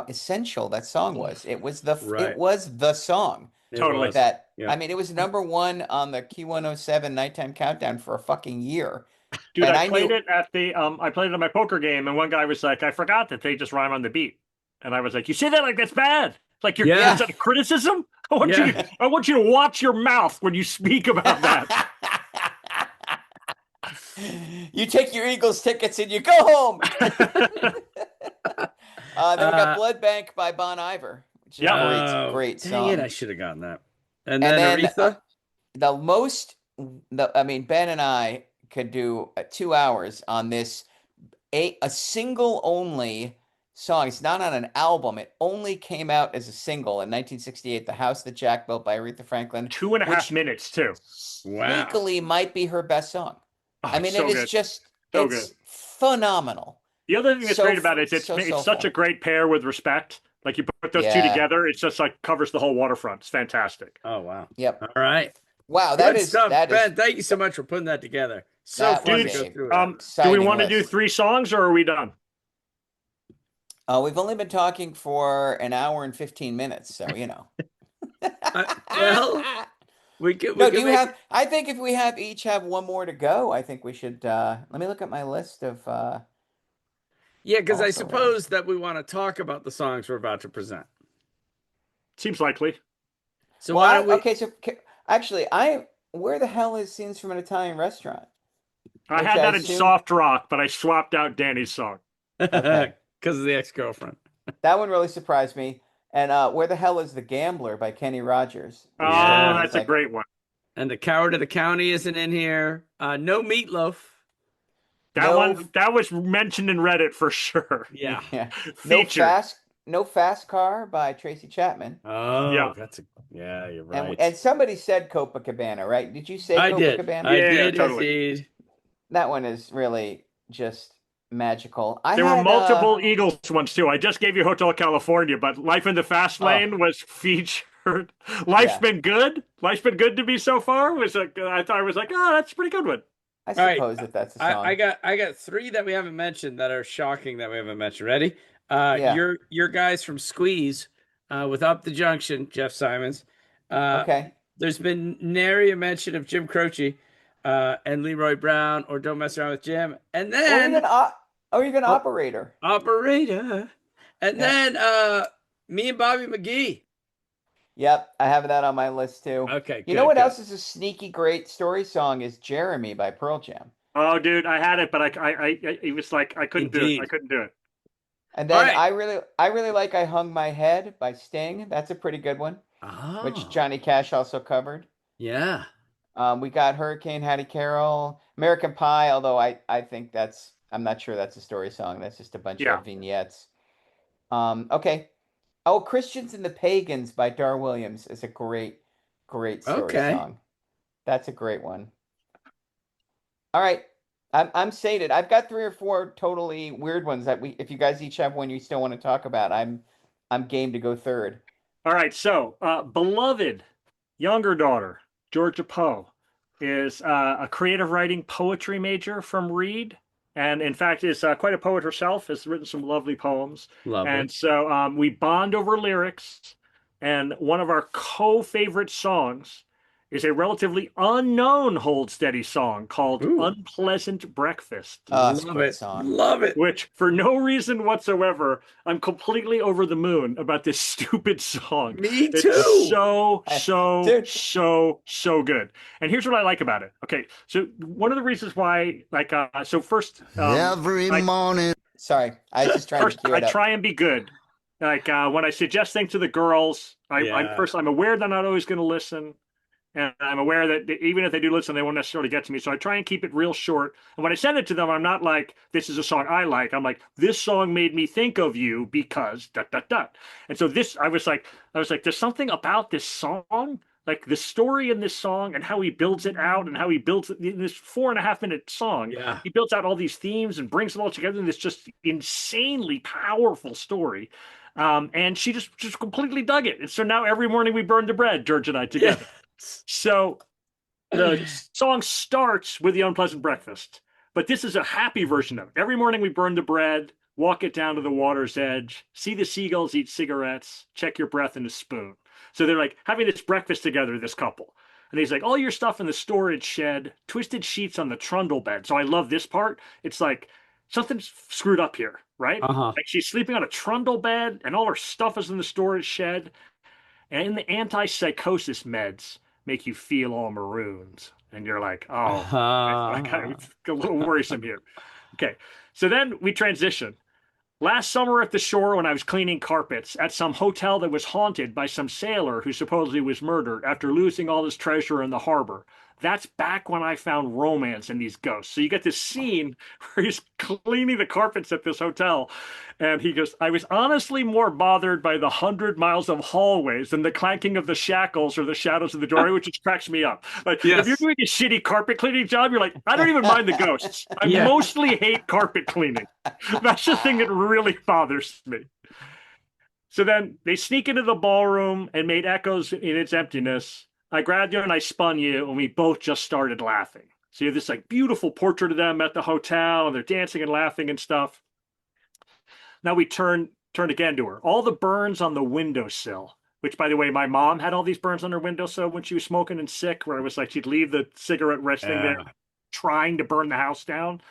essential that song was. It was the song.
Totally.
That
Yeah.
I mean, it was #1 on the Q107 nighttime countdown for a fucking year.
Dude,
And
I played
knew-
it at I played it at my poker game, and one guy was like, I forgot that they just rhyme on the beat. And I was like, you say that like that's bad. It's like is that a criticism? I want you to watch your mouth when you speak about that.
You take your Eagles tickets and you go home. Then we got Blood Bank by Bon Iver, which is a great song.
Dang it, I should have gotten that. And then Aretha.
Ben and I could do 2 hours on this a single only song. It's not on an album. It only came out as a single in 1968, "The House That Jack Built" by Aretha Franklin.
2.5 minutes too.
Wow.
Sneakily might be her best song.
Oh,
I mean,
so
it is
good.
just
So
it's
good.
phenomenal.
The other thing that's great about it is it's
soulful.
such a great pair with Respect. Like you put those two together, it's just like covers the whole waterfront. It's fantastic.
Oh wow.
Yep.
All right.
Wow,
Good stuff,
that
Ben.
is
Thank you so much for putting that together. So
That
fun
was
to go
a
through it.
Do we
exciting
want to do
list.
3 songs or are we done?
We've only been talking for an hour and 15 minutes, so you know.
Well, we could.
No, do you have? I think if we each have one more to go, I think we should. Let me look at my list of.
Yeah, because I
also
suppose that we want to talk about the songs we're about to present.
Seems likely.
So
Well,
why don't we?
okay, so actually, where the hell is "Scenes from an Italian Restaurant"?
I
Which
had that in
assume-
soft rock, but I swapped out Danny's song.
Okay.
Because of the ex-girlfriend.
That one really surprised me. And "Where the Hell Is the Gambler" by Kenny Rogers.
Oh,
Yeah.
that's a great one.
And the Coward of the County isn't in here. No Meatloaf.
That was mentioned in Reddit for sure.
Yeah.
Yeah.
Featured.
No Fast Car by Tracy Chapman.
Oh,
Yeah.
yeah, you're right.
And somebody said Copacabana, right? Did you say
I did.
Copacabana?
I
Yeah,
did
totally.
indeed.
That one is really just magical.
There were multiple Eagles ones too. I just gave you Hotel California, but Life in the Fast Lane was featured. Life's been good. Life's been good to me so far. I thought I was like, oh, that's a pretty good one.
I suppose that's a song.
I got 3 that we haven't mentioned that are shocking that we haven't mentioned. Ready?
Yeah.
Your guys from Squeeze, with Up the Junction, Jeff Simons.
Okay.
There's been nary a mention of Jim Croce, and Leroy Brown, or Don't Mess Around with Jim. And then
even Operator.
Operator. And then me and Bobby McGee.
Yep, I have that on my list too.
Okay.
You know what else is a sneaky great story song is "Jeremy" by Pearl Jam.
Oh, dude, I had it, but it was like I couldn't do it. I couldn't do it.
And then I really like "I Hung My Head" by Sting. That's a pretty good one, which Johnny Cash also covered.
Yeah.
We got "Hurricane," Hattie Carroll, "American Pie," although I think I'm not sure that's a story song. That's just a bunch of vignettes. Okay. Oh, "Christians and the Pagans" by Dar Williams is a great story song. That's a great one. All right. I'm sated. I've got 3 or 4 totally weird ones that if you guys each have one you still want to talk about, I'm game to go third.
All right. So, beloved younger daughter, Georgia Poe, is a creative writing poetry major from Reed. And in fact, is quite a poet herself, has written some lovely poems.
Lovely.
And so we bond over lyrics. And one of our co-favorite songs is a relatively unknown Hold Steady song called Unpleasant Breakfast.
Love it. Song.
Love it.
Which, for no reason whatsoever, I'm completely over the moon about this stupid song.
Me too.
It's so good. And here's what I like about it. Okay, so one of the reasons why, so first...
every morning...
Sorry, I was just trying to cue it up.
I try and be good. When I suggest things to the girls, I'm aware they're not always going to listen. And I'm aware that even if they do listen, they won't necessarily get to me. So I try and keep it real short. And when I send it to them, I'm not like, this is a song I like. I'm like, this song made me think of you because ... And so I was like, there's something about this song, like the story in this song and how he builds it out and how he builds it in this 4.5 minute song.
Yeah.
He builds out all these themes and brings them all together in this just insanely powerful story. And she just completely dug it. And so now every morning we burn the bread, George and I together. Yeah. So the song starts with the Unpleasant Breakfast, but this is a happy version of it. Every morning we burn the bread, walk it down to the water's edge, see the seagulls eat cigarettes, check your breath in a spoon. So they're like having this breakfast together, this couple. And he's like, all your stuff in the storage shed, twisted sheets on the trundle bed. So I love this part. It's like, something's screwed up here, right? Like she's sleeping on a trundle bed and all her stuff is in the storage shed. And the antipsychosis meds make you feel all marooned. And you're like, oh, I'm a little worrisome here. Okay, so then we transition. Last summer at the shore when I was cleaning carpets at some hotel that was haunted by some sailor who supposedly was murdered after losing all his treasure in the harbor. That's back when I found romance in these ghosts. So you get this scene where he's cleaning the carpets at this hotel, and he goes, I was honestly more bothered by the 100 miles of hallways than the clanking of the shackles or the shadows of the doorway, which just cracks me up. Like, if you're doing a shitty carpet cleaning job, you're like, I don't even mind the ghosts. I mostly hate carpet cleaning. That's the thing that really bothers me. So then they sneak into the ballroom and made echoes in its emptiness. I grabbed you and I spun you, and we both just started laughing. So you have this like beautiful portrait of them at the hotel, and they're dancing and laughing and stuff. Now we turn again to her. All the burns on the windowsill, which, by the way, my mom had all these burns on her windowsill when she was smoking and sick, where it was like she'd leave the cigarette resting there, trying to burn the house down.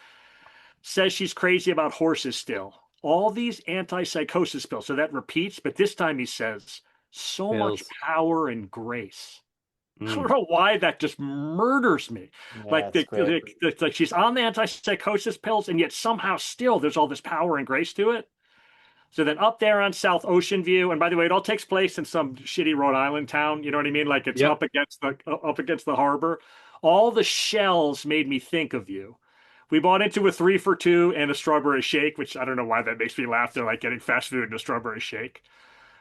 Says she's crazy about horses still. All these anti-psychosis pills. So that repeats, but this time he says, so much power and grace. I don't know why that just murders me.
Yeah,
like she's on the anti-psychosis pills, and yet somehow still there's all this power and grace to it. So then up there on South Ocean View, and by the way, it all takes place in some shitty Rhode Island town. You know what I mean? Like it's up against the harbor. All the shells made me think of you. We bought into a 3 for $2 and a strawberry shake, which I don't know why that makes me laugh. They're like getting fast food and a strawberry shake.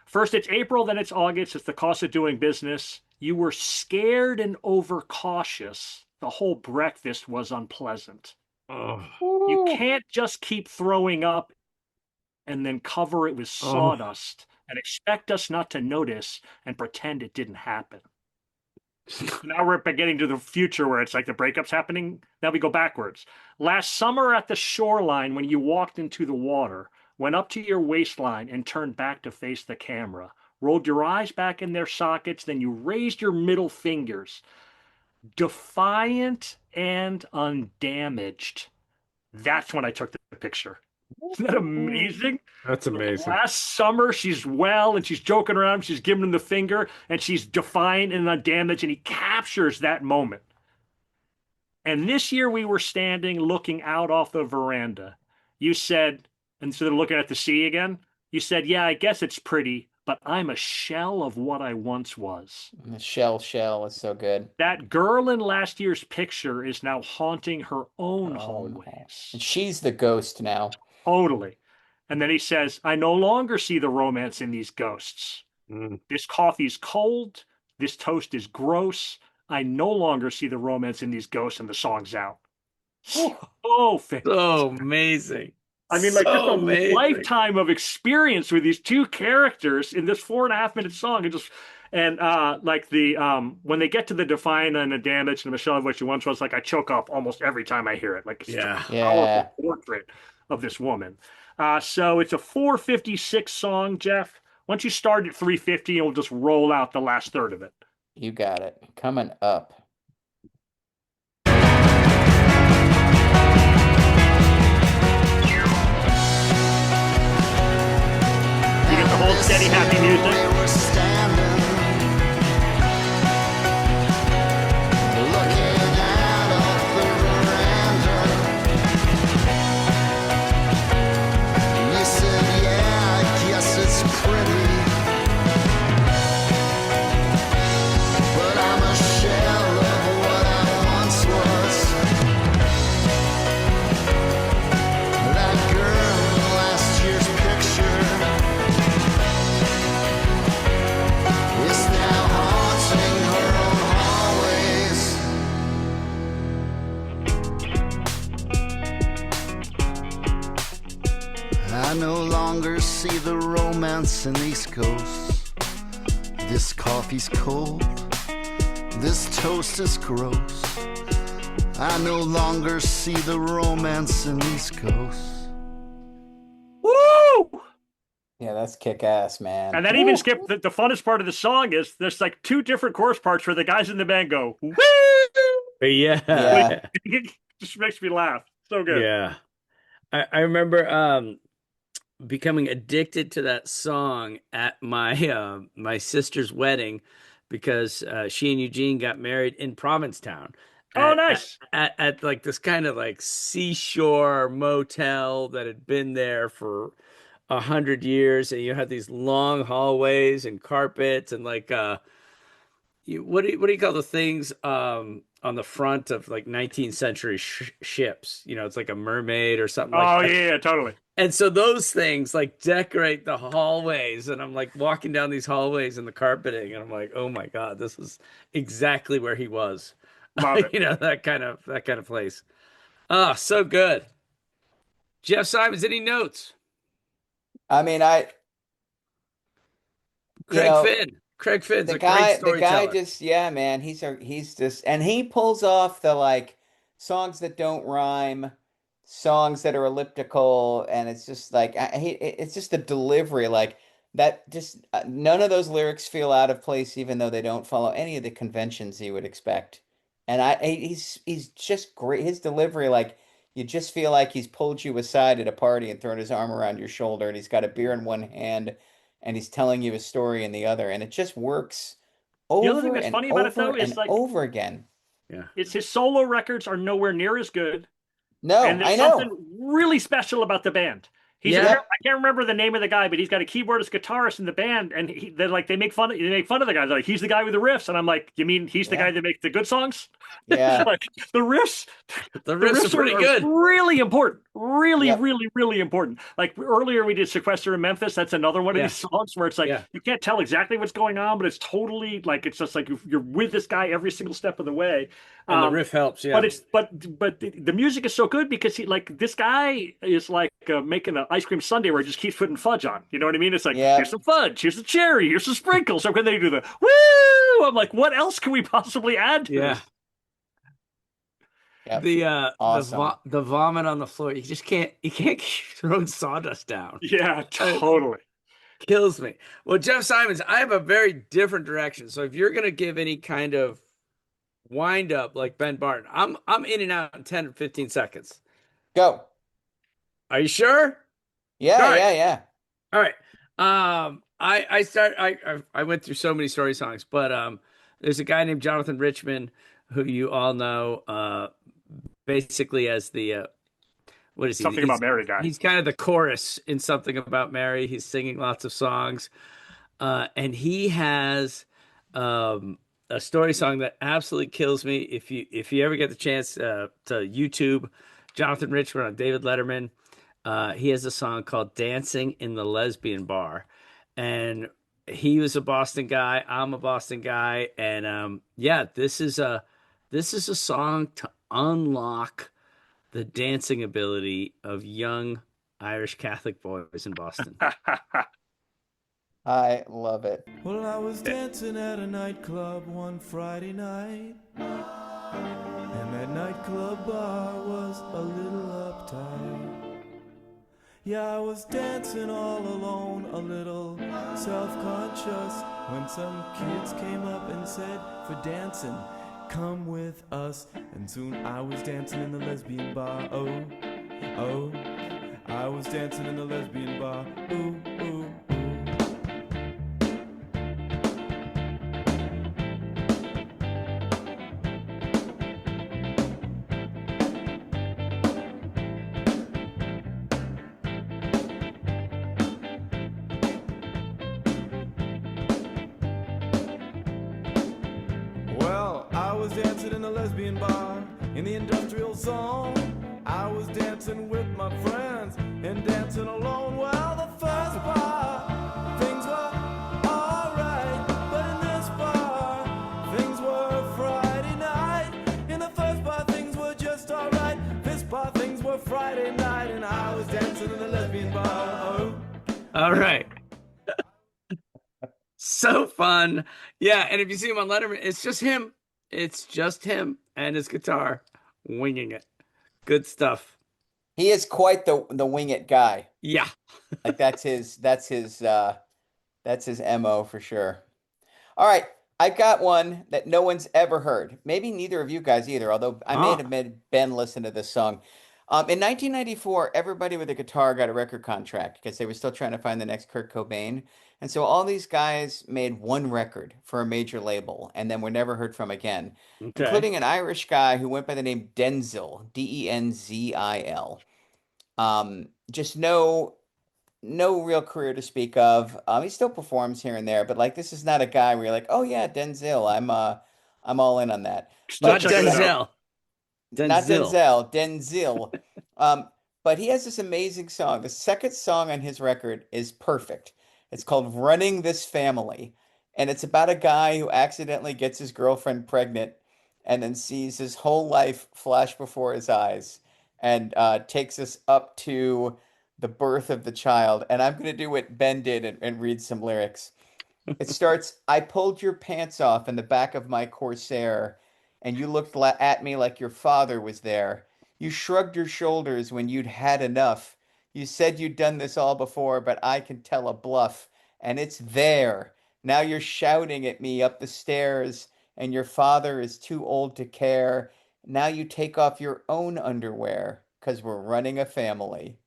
First it's April, then it's August. It's the cost of doing business. You were scared and overcautious. The whole breakfast was unpleasant. You can't just keep throwing up and then cover it with sawdust and expect us not to notice and pretend it didn't happen. Now we're getting to the future where it's like the breakup's happening. Now we go backwards. Last summer at the shoreline, when you walked into the water, went up to your waistline and turned back to face the camera, rolled your eyes back in their sockets, then you raised your middle fingers, defiant and undamaged. That's when I took the picture. Isn't that amazing?
That's amazing.
Last summer, she's well and she's joking around. She's giving him the finger and she's defiant and undamaged, and he captures that moment. And this year we were standing looking out off the veranda. You said, instead of looking at the sea again, you said, yeah, I guess it's pretty, but I'm a shell of what I once was.
The shell is so good.
That girl in last year's picture is now haunting her own hallways.
And she's the ghost now.
Totally. And then he says, I no longer see the romance in these ghosts. This coffee's cold. This toast is gross. I no longer see the romance in these ghosts, and the song's out. Oh, fantastic.
So amazing.
I mean, like, just a lifetime of experience with these two characters in this 4.5-minute song. And like when they get to the defiant and the damaged and Michelle of what she once was, like I choke up almost every time I hear it. Like it's a powerful portrait of this woman. So it's a 4:56 song, Jeff. Once you start at 3:50, you'll just roll out the last third of it.
You got it. Coming up.
You get the whole steady, happy music.
I no longer see the romance in these ghosts. This coffee's cold. This toast is gross. I no longer see the romance in these ghosts.
Woo!
Yeah, that's kick-ass, man.
And then even skip the funnest part of the song is there's like 2 different chorus parts where the guys in the band go, woo!
Yeah.
It just makes me laugh. So good.
Yeah. I remember becoming addicted to that song at my my sister's wedding because she and Eugene got married in Provincetown.
Oh, nice.
At like this kind of like seashore motel that had been there for 100 years, and you had these long hallways and carpets and like what do you call the things on the front of like 19th century ships? It's like a mermaid or something like
Oh
that.
yeah, totally.
And so those things like decorate the hallways, and I'm like walking down these hallways and the carpeting, and I'm like, oh my God, this is exactly where he was.
Love it.
That kind of place. Oh, so good. Jeff Simons, any notes?
I mean, you
Craig
know,
Finn. Craig Finn's
the
a great
guy
storyteller.
just, yeah, man, he's just, and he pulls off the like songs that don't rhyme, songs that are elliptical, and it's just like it's just the delivery, like that. Just none of those lyrics feel out of place, even though they don't follow any of the conventions you would expect. And he's just great. His delivery, like you just feel like he's pulled you aside at a party and thrown his arm around your shoulder, and he's got a beer in one hand, and he's telling you a story in the other, and it just works
The other thing
over
that's
and
funny about it
over
though is
and
like
over again.
Yeah.
it's his solo records are nowhere near as good.
No,
And there's
I
something
know.
really special about the band.
Yeah.
Yep.
I can't remember the name of the guy, but he's got a keyboardist guitarist in the band, and they make fun of the guy. They're like, he's the guy with the riffs, and I'm like, you mean he's the
Yeah.
guy that makes the good songs?
Yeah.
Like the riffs,
The riffs are pretty good.
really important, really,
Yep.
really, really important. Like earlier, we did "Sequester in Memphis." That's another one of
Yeah.
these songs where it's like
Yeah.
you can't tell exactly what's going on, but it's totally like it's just like you're with this guy every single step of the way.
And the riff helps, yeah.
But the music is so good because this guy is like making an ice cream sundae where he just keeps putting fudge on. You know what I mean? It's like
Yep.
here's some fudge, here's the cherry, here's some sprinkles. So when they do the woo, I'm like, what else can we possibly add to
Yeah.
this?
Yep.
The
Awesome.
the vomit on the floor. You can't keep throwing sawdust down.
Yeah, totally.
Kills me. Well, Jeff Simons, I have a very different direction. So if you're gonna give any kind of wind up like Ben Barton, I'm in and out in 10 or 15 seconds.
Go.
Are you sure?
Yeah,
All right.
yeah.
All right. I went through so many story songs, but there's a guy named Jonathan Richman who you all know basically as the what is he?
Something About Mary guy.
He's kind of the chorus in Something About Mary. He's singing lots of songs. And he has a story song that absolutely kills me. If you ever get the chance to YouTube Jonathan Richman on David Letterman, he has a song called "Dancing in the Lesbian Bar," and he was a Boston guy. I'm a Boston guy, and yeah, this is a song to unlock the dancing ability of young Irish Catholic boys in Boston.
I love it.
Well, I was dancing at a nightclub one Friday night, and that nightclub bar was a little uptight. Yeah, I was dancing all alone, a little self-conscious, when some kids came up and said, for dancing, come with us. And soon I was dancing in the lesbian bar, oh, oh. I was dancing in the lesbian bar, ooh, ooh. Well, I was dancing in a lesbian bar in the industrial zone. I was dancing with my friends and dancing alone. Well, the first bar, things were alright, but in this bar, things were Friday night. In the first bar, things were just alright. This bar, things were Friday night, and I was dancing in the lesbian bar. Oh.
All right. So fun. Yeah, and if you see him on Letterman, it's just him. It's just him and his guitar winging it. Good stuff.
He is quite the wing it guy.
Yeah.
Like that's his MO for sure. All right, I've got one that no one's ever heard. Maybe neither of you guys either, although I may have made Ben listen to this song. In 1994, everybody with a guitar got a record contract because they were still trying to find the next Kurt Cobain. And so all these guys made one record for a major label and then were never heard from again, including an Irish guy who went by the name Denzil, Denzil. Just no no real career to speak of. He still performs here and there, but like this is not a guy where you're like, oh yeah, Denzel. I'm all in on that.
Still
Not
But
checking it out.
Denzel.
not
Denzel.
Denzel. But he has this amazing song. The second song on his record is perfect. It's called Running This Family. And it's about a guy who accidentally gets his girlfriend pregnant and then sees his whole life flash before his eyes and takes us up to the birth of the child. And I'm going to do what Ben did and read some lyrics. It starts, I pulled your pants off in the back of my Corsair, and you looked at me like your father was there. You shrugged your shoulders when you'd had enough. You said you'd done this all before, but I can tell a bluff, and it's there. Now you're shouting at me up the stairs, and your father is too old to care. Now you take off your own underwear, 'cause we're running a family.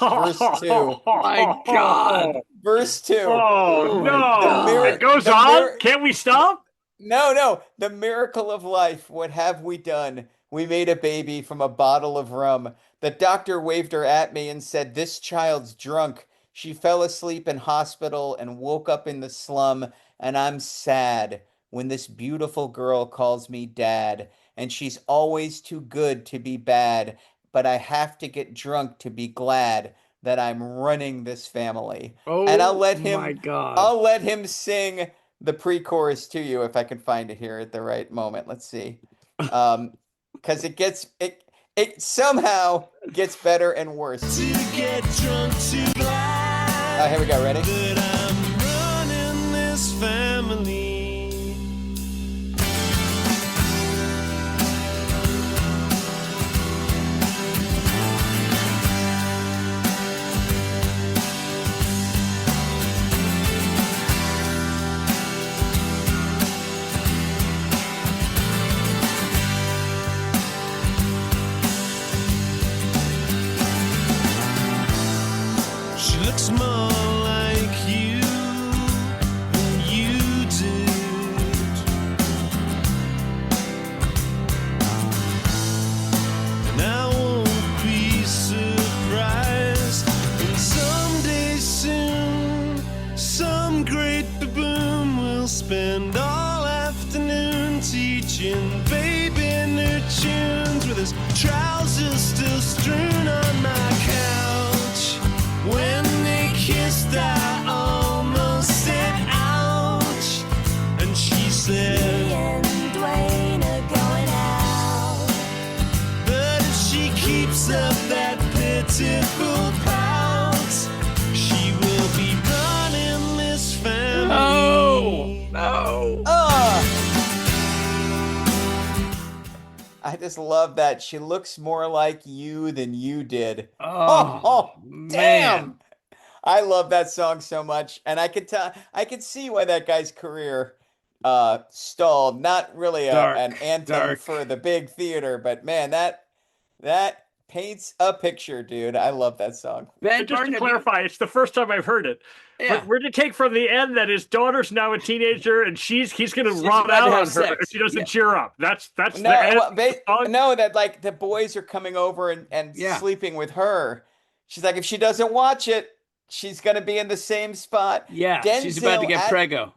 Verse 2.
My God.
Verse 2.
Oh,
Oh, my
The
no.
God.
It goes
the
on?
mir-
Can't we stop?
No. The miracle of life. What have we done? We made a baby from a bottle of rum. The doctor waved her at me and said, this child's drunk. She fell asleep in hospital and woke up in the slum, and I'm sad when this beautiful girl calls me dad, and she's always too good to be bad, but I have to get drunk to be glad that I'm running this family. And
Oh my God.
I'll let him sing the pre-chorus to you if I can find it here at the right moment. Let's see. Because it somehow gets better and worse.
To get drunk to glad
Here we go. Ready?
that I'm running this family. She looks more like you than you did. And I won't be surprised when someday soon some great baboon will spend all afternoon teaching baby new tunes with his trousers still strewn on my couch. When they kissed, I almost said ouch. And she said,
Me and Dwayne are going out.
but if she keeps up that pitiful pout, she will be running this family.
No.
I just love that. She looks more like you than you did.
Oh,
Damn.
man.
I love that song so much. And I could see why that guy's career stalled. Not really an anthem
dark.
for the big theater, but man, that paints a picture, dude. I love that song.
Ben,
But just
Barton,
to
have you-
clarify, it's the first time I've heard it.
Yeah.
We're to take from the end that his daughter's now a teenager and he's going to
She's
run
about to
out
have
on her
sex.
if she doesn't
Yeah.
cheer up. That's
No,
the end.
well,
of the song.
no, that like the boys are coming over and
Yeah.
sleeping with her. She's like, if she doesn't watch it, she's gonna be in the same spot.
Yeah, she's about to
Denzel
get prego.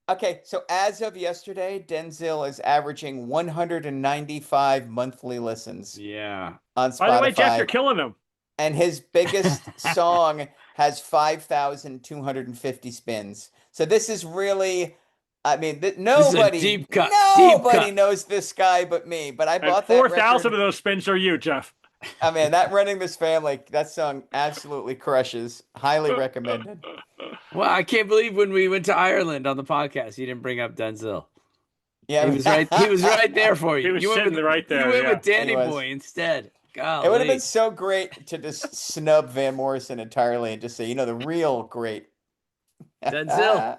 Okay, so as of yesterday, Denzel is averaging 195 monthly listens
Yeah.
on Spotify.
By the way, Jeff, you're killing him.
And his biggest song has 5,250 spins. So this is really, I mean,
is a
nobody,
deep cut,
nobody
deep cut.
knows this guy but me. But I
And
bought that
4,000
record.
of those spins are you, Jeff.
I mean, that Running This Family, that song absolutely crushes. Highly recommended.
Well, I can't believe when we went to Ireland on the podcast, you didn't bring up Denzel.
Yeah,
He was right. He was right there for you.
He was
you went
sitting
with,
right there,
You went
yeah.
with Danny
He was.
Boy instead. Golly.
It would have been so great to just snub Van Morrison entirely and just say, the real great.
Denzel.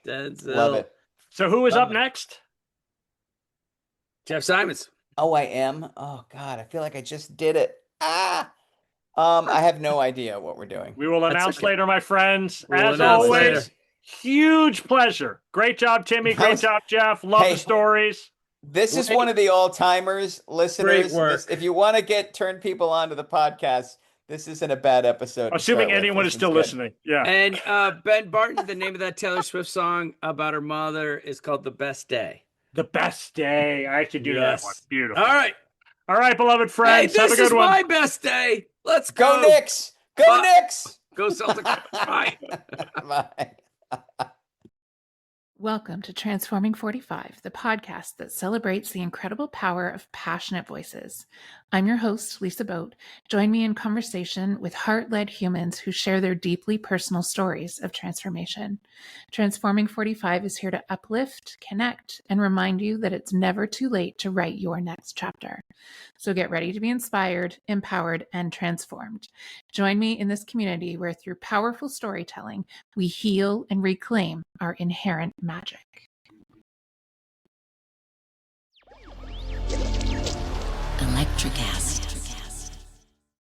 Denzel.
Love it.
So who is
Love
up
it.
next?
Jeff Simons.
Oh, I am? Oh, God, I feel like I just did it. I have no idea what we're doing.
We will
That's
announce
okay.
later, my friends.
We'll
As
announce
always,
later.
huge pleasure. Great job, Timmy. Great
Nice.
job, Jeff. Love
Hey.
the stories.
This is
Great.
one of the all-timers, listeners.
Great work.
If you want to turn people onto the podcast, This isn't a bad episode. to
Assuming
start with.
anyone
This
is still
one's good.
listening. Yeah.
And Ben Barton, the name of that Taylor Swift song about her mother is called The Best Day.
The Best Day. I should do that one. Beautiful.
All right.
All right, beloved
Hey,
friends. Have
this
a good
is
one.
my best day. Let's
Go Knicks! Go Knicks!
Go Celtics. Bye.
Bye.
Welcome to Transforming 45, the podcast that celebrates the incredible power of passionate voices. I'm your host, Lisa Boat. Join me in conversation with heart-led humans who share their deeply personal stories of transformation. Transforming 45 is here to uplift, connect, and remind you that it's never too late to write your next chapter. So get ready to be inspired, empowered, and transformed. Join me in this community where through powerful storytelling, we heal and reclaim our inherent magic.
Electricast.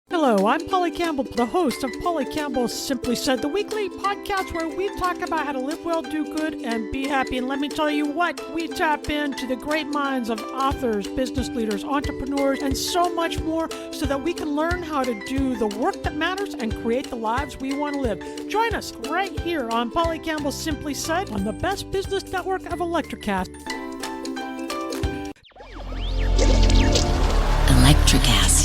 Hello, I'm Polly Campbell, the host of Polly Campbell Simply Said, the weekly podcast where we talk about how to live well, do good, and be happy. And let me tell you what, we tap into the great minds of authors, business leaders, entrepreneurs, and so much more so that we can learn how to do the work that matters and create the lives we want to live. Join us right here on Polly Campbell Simply Said on the best business network of Electricast.
Electricast.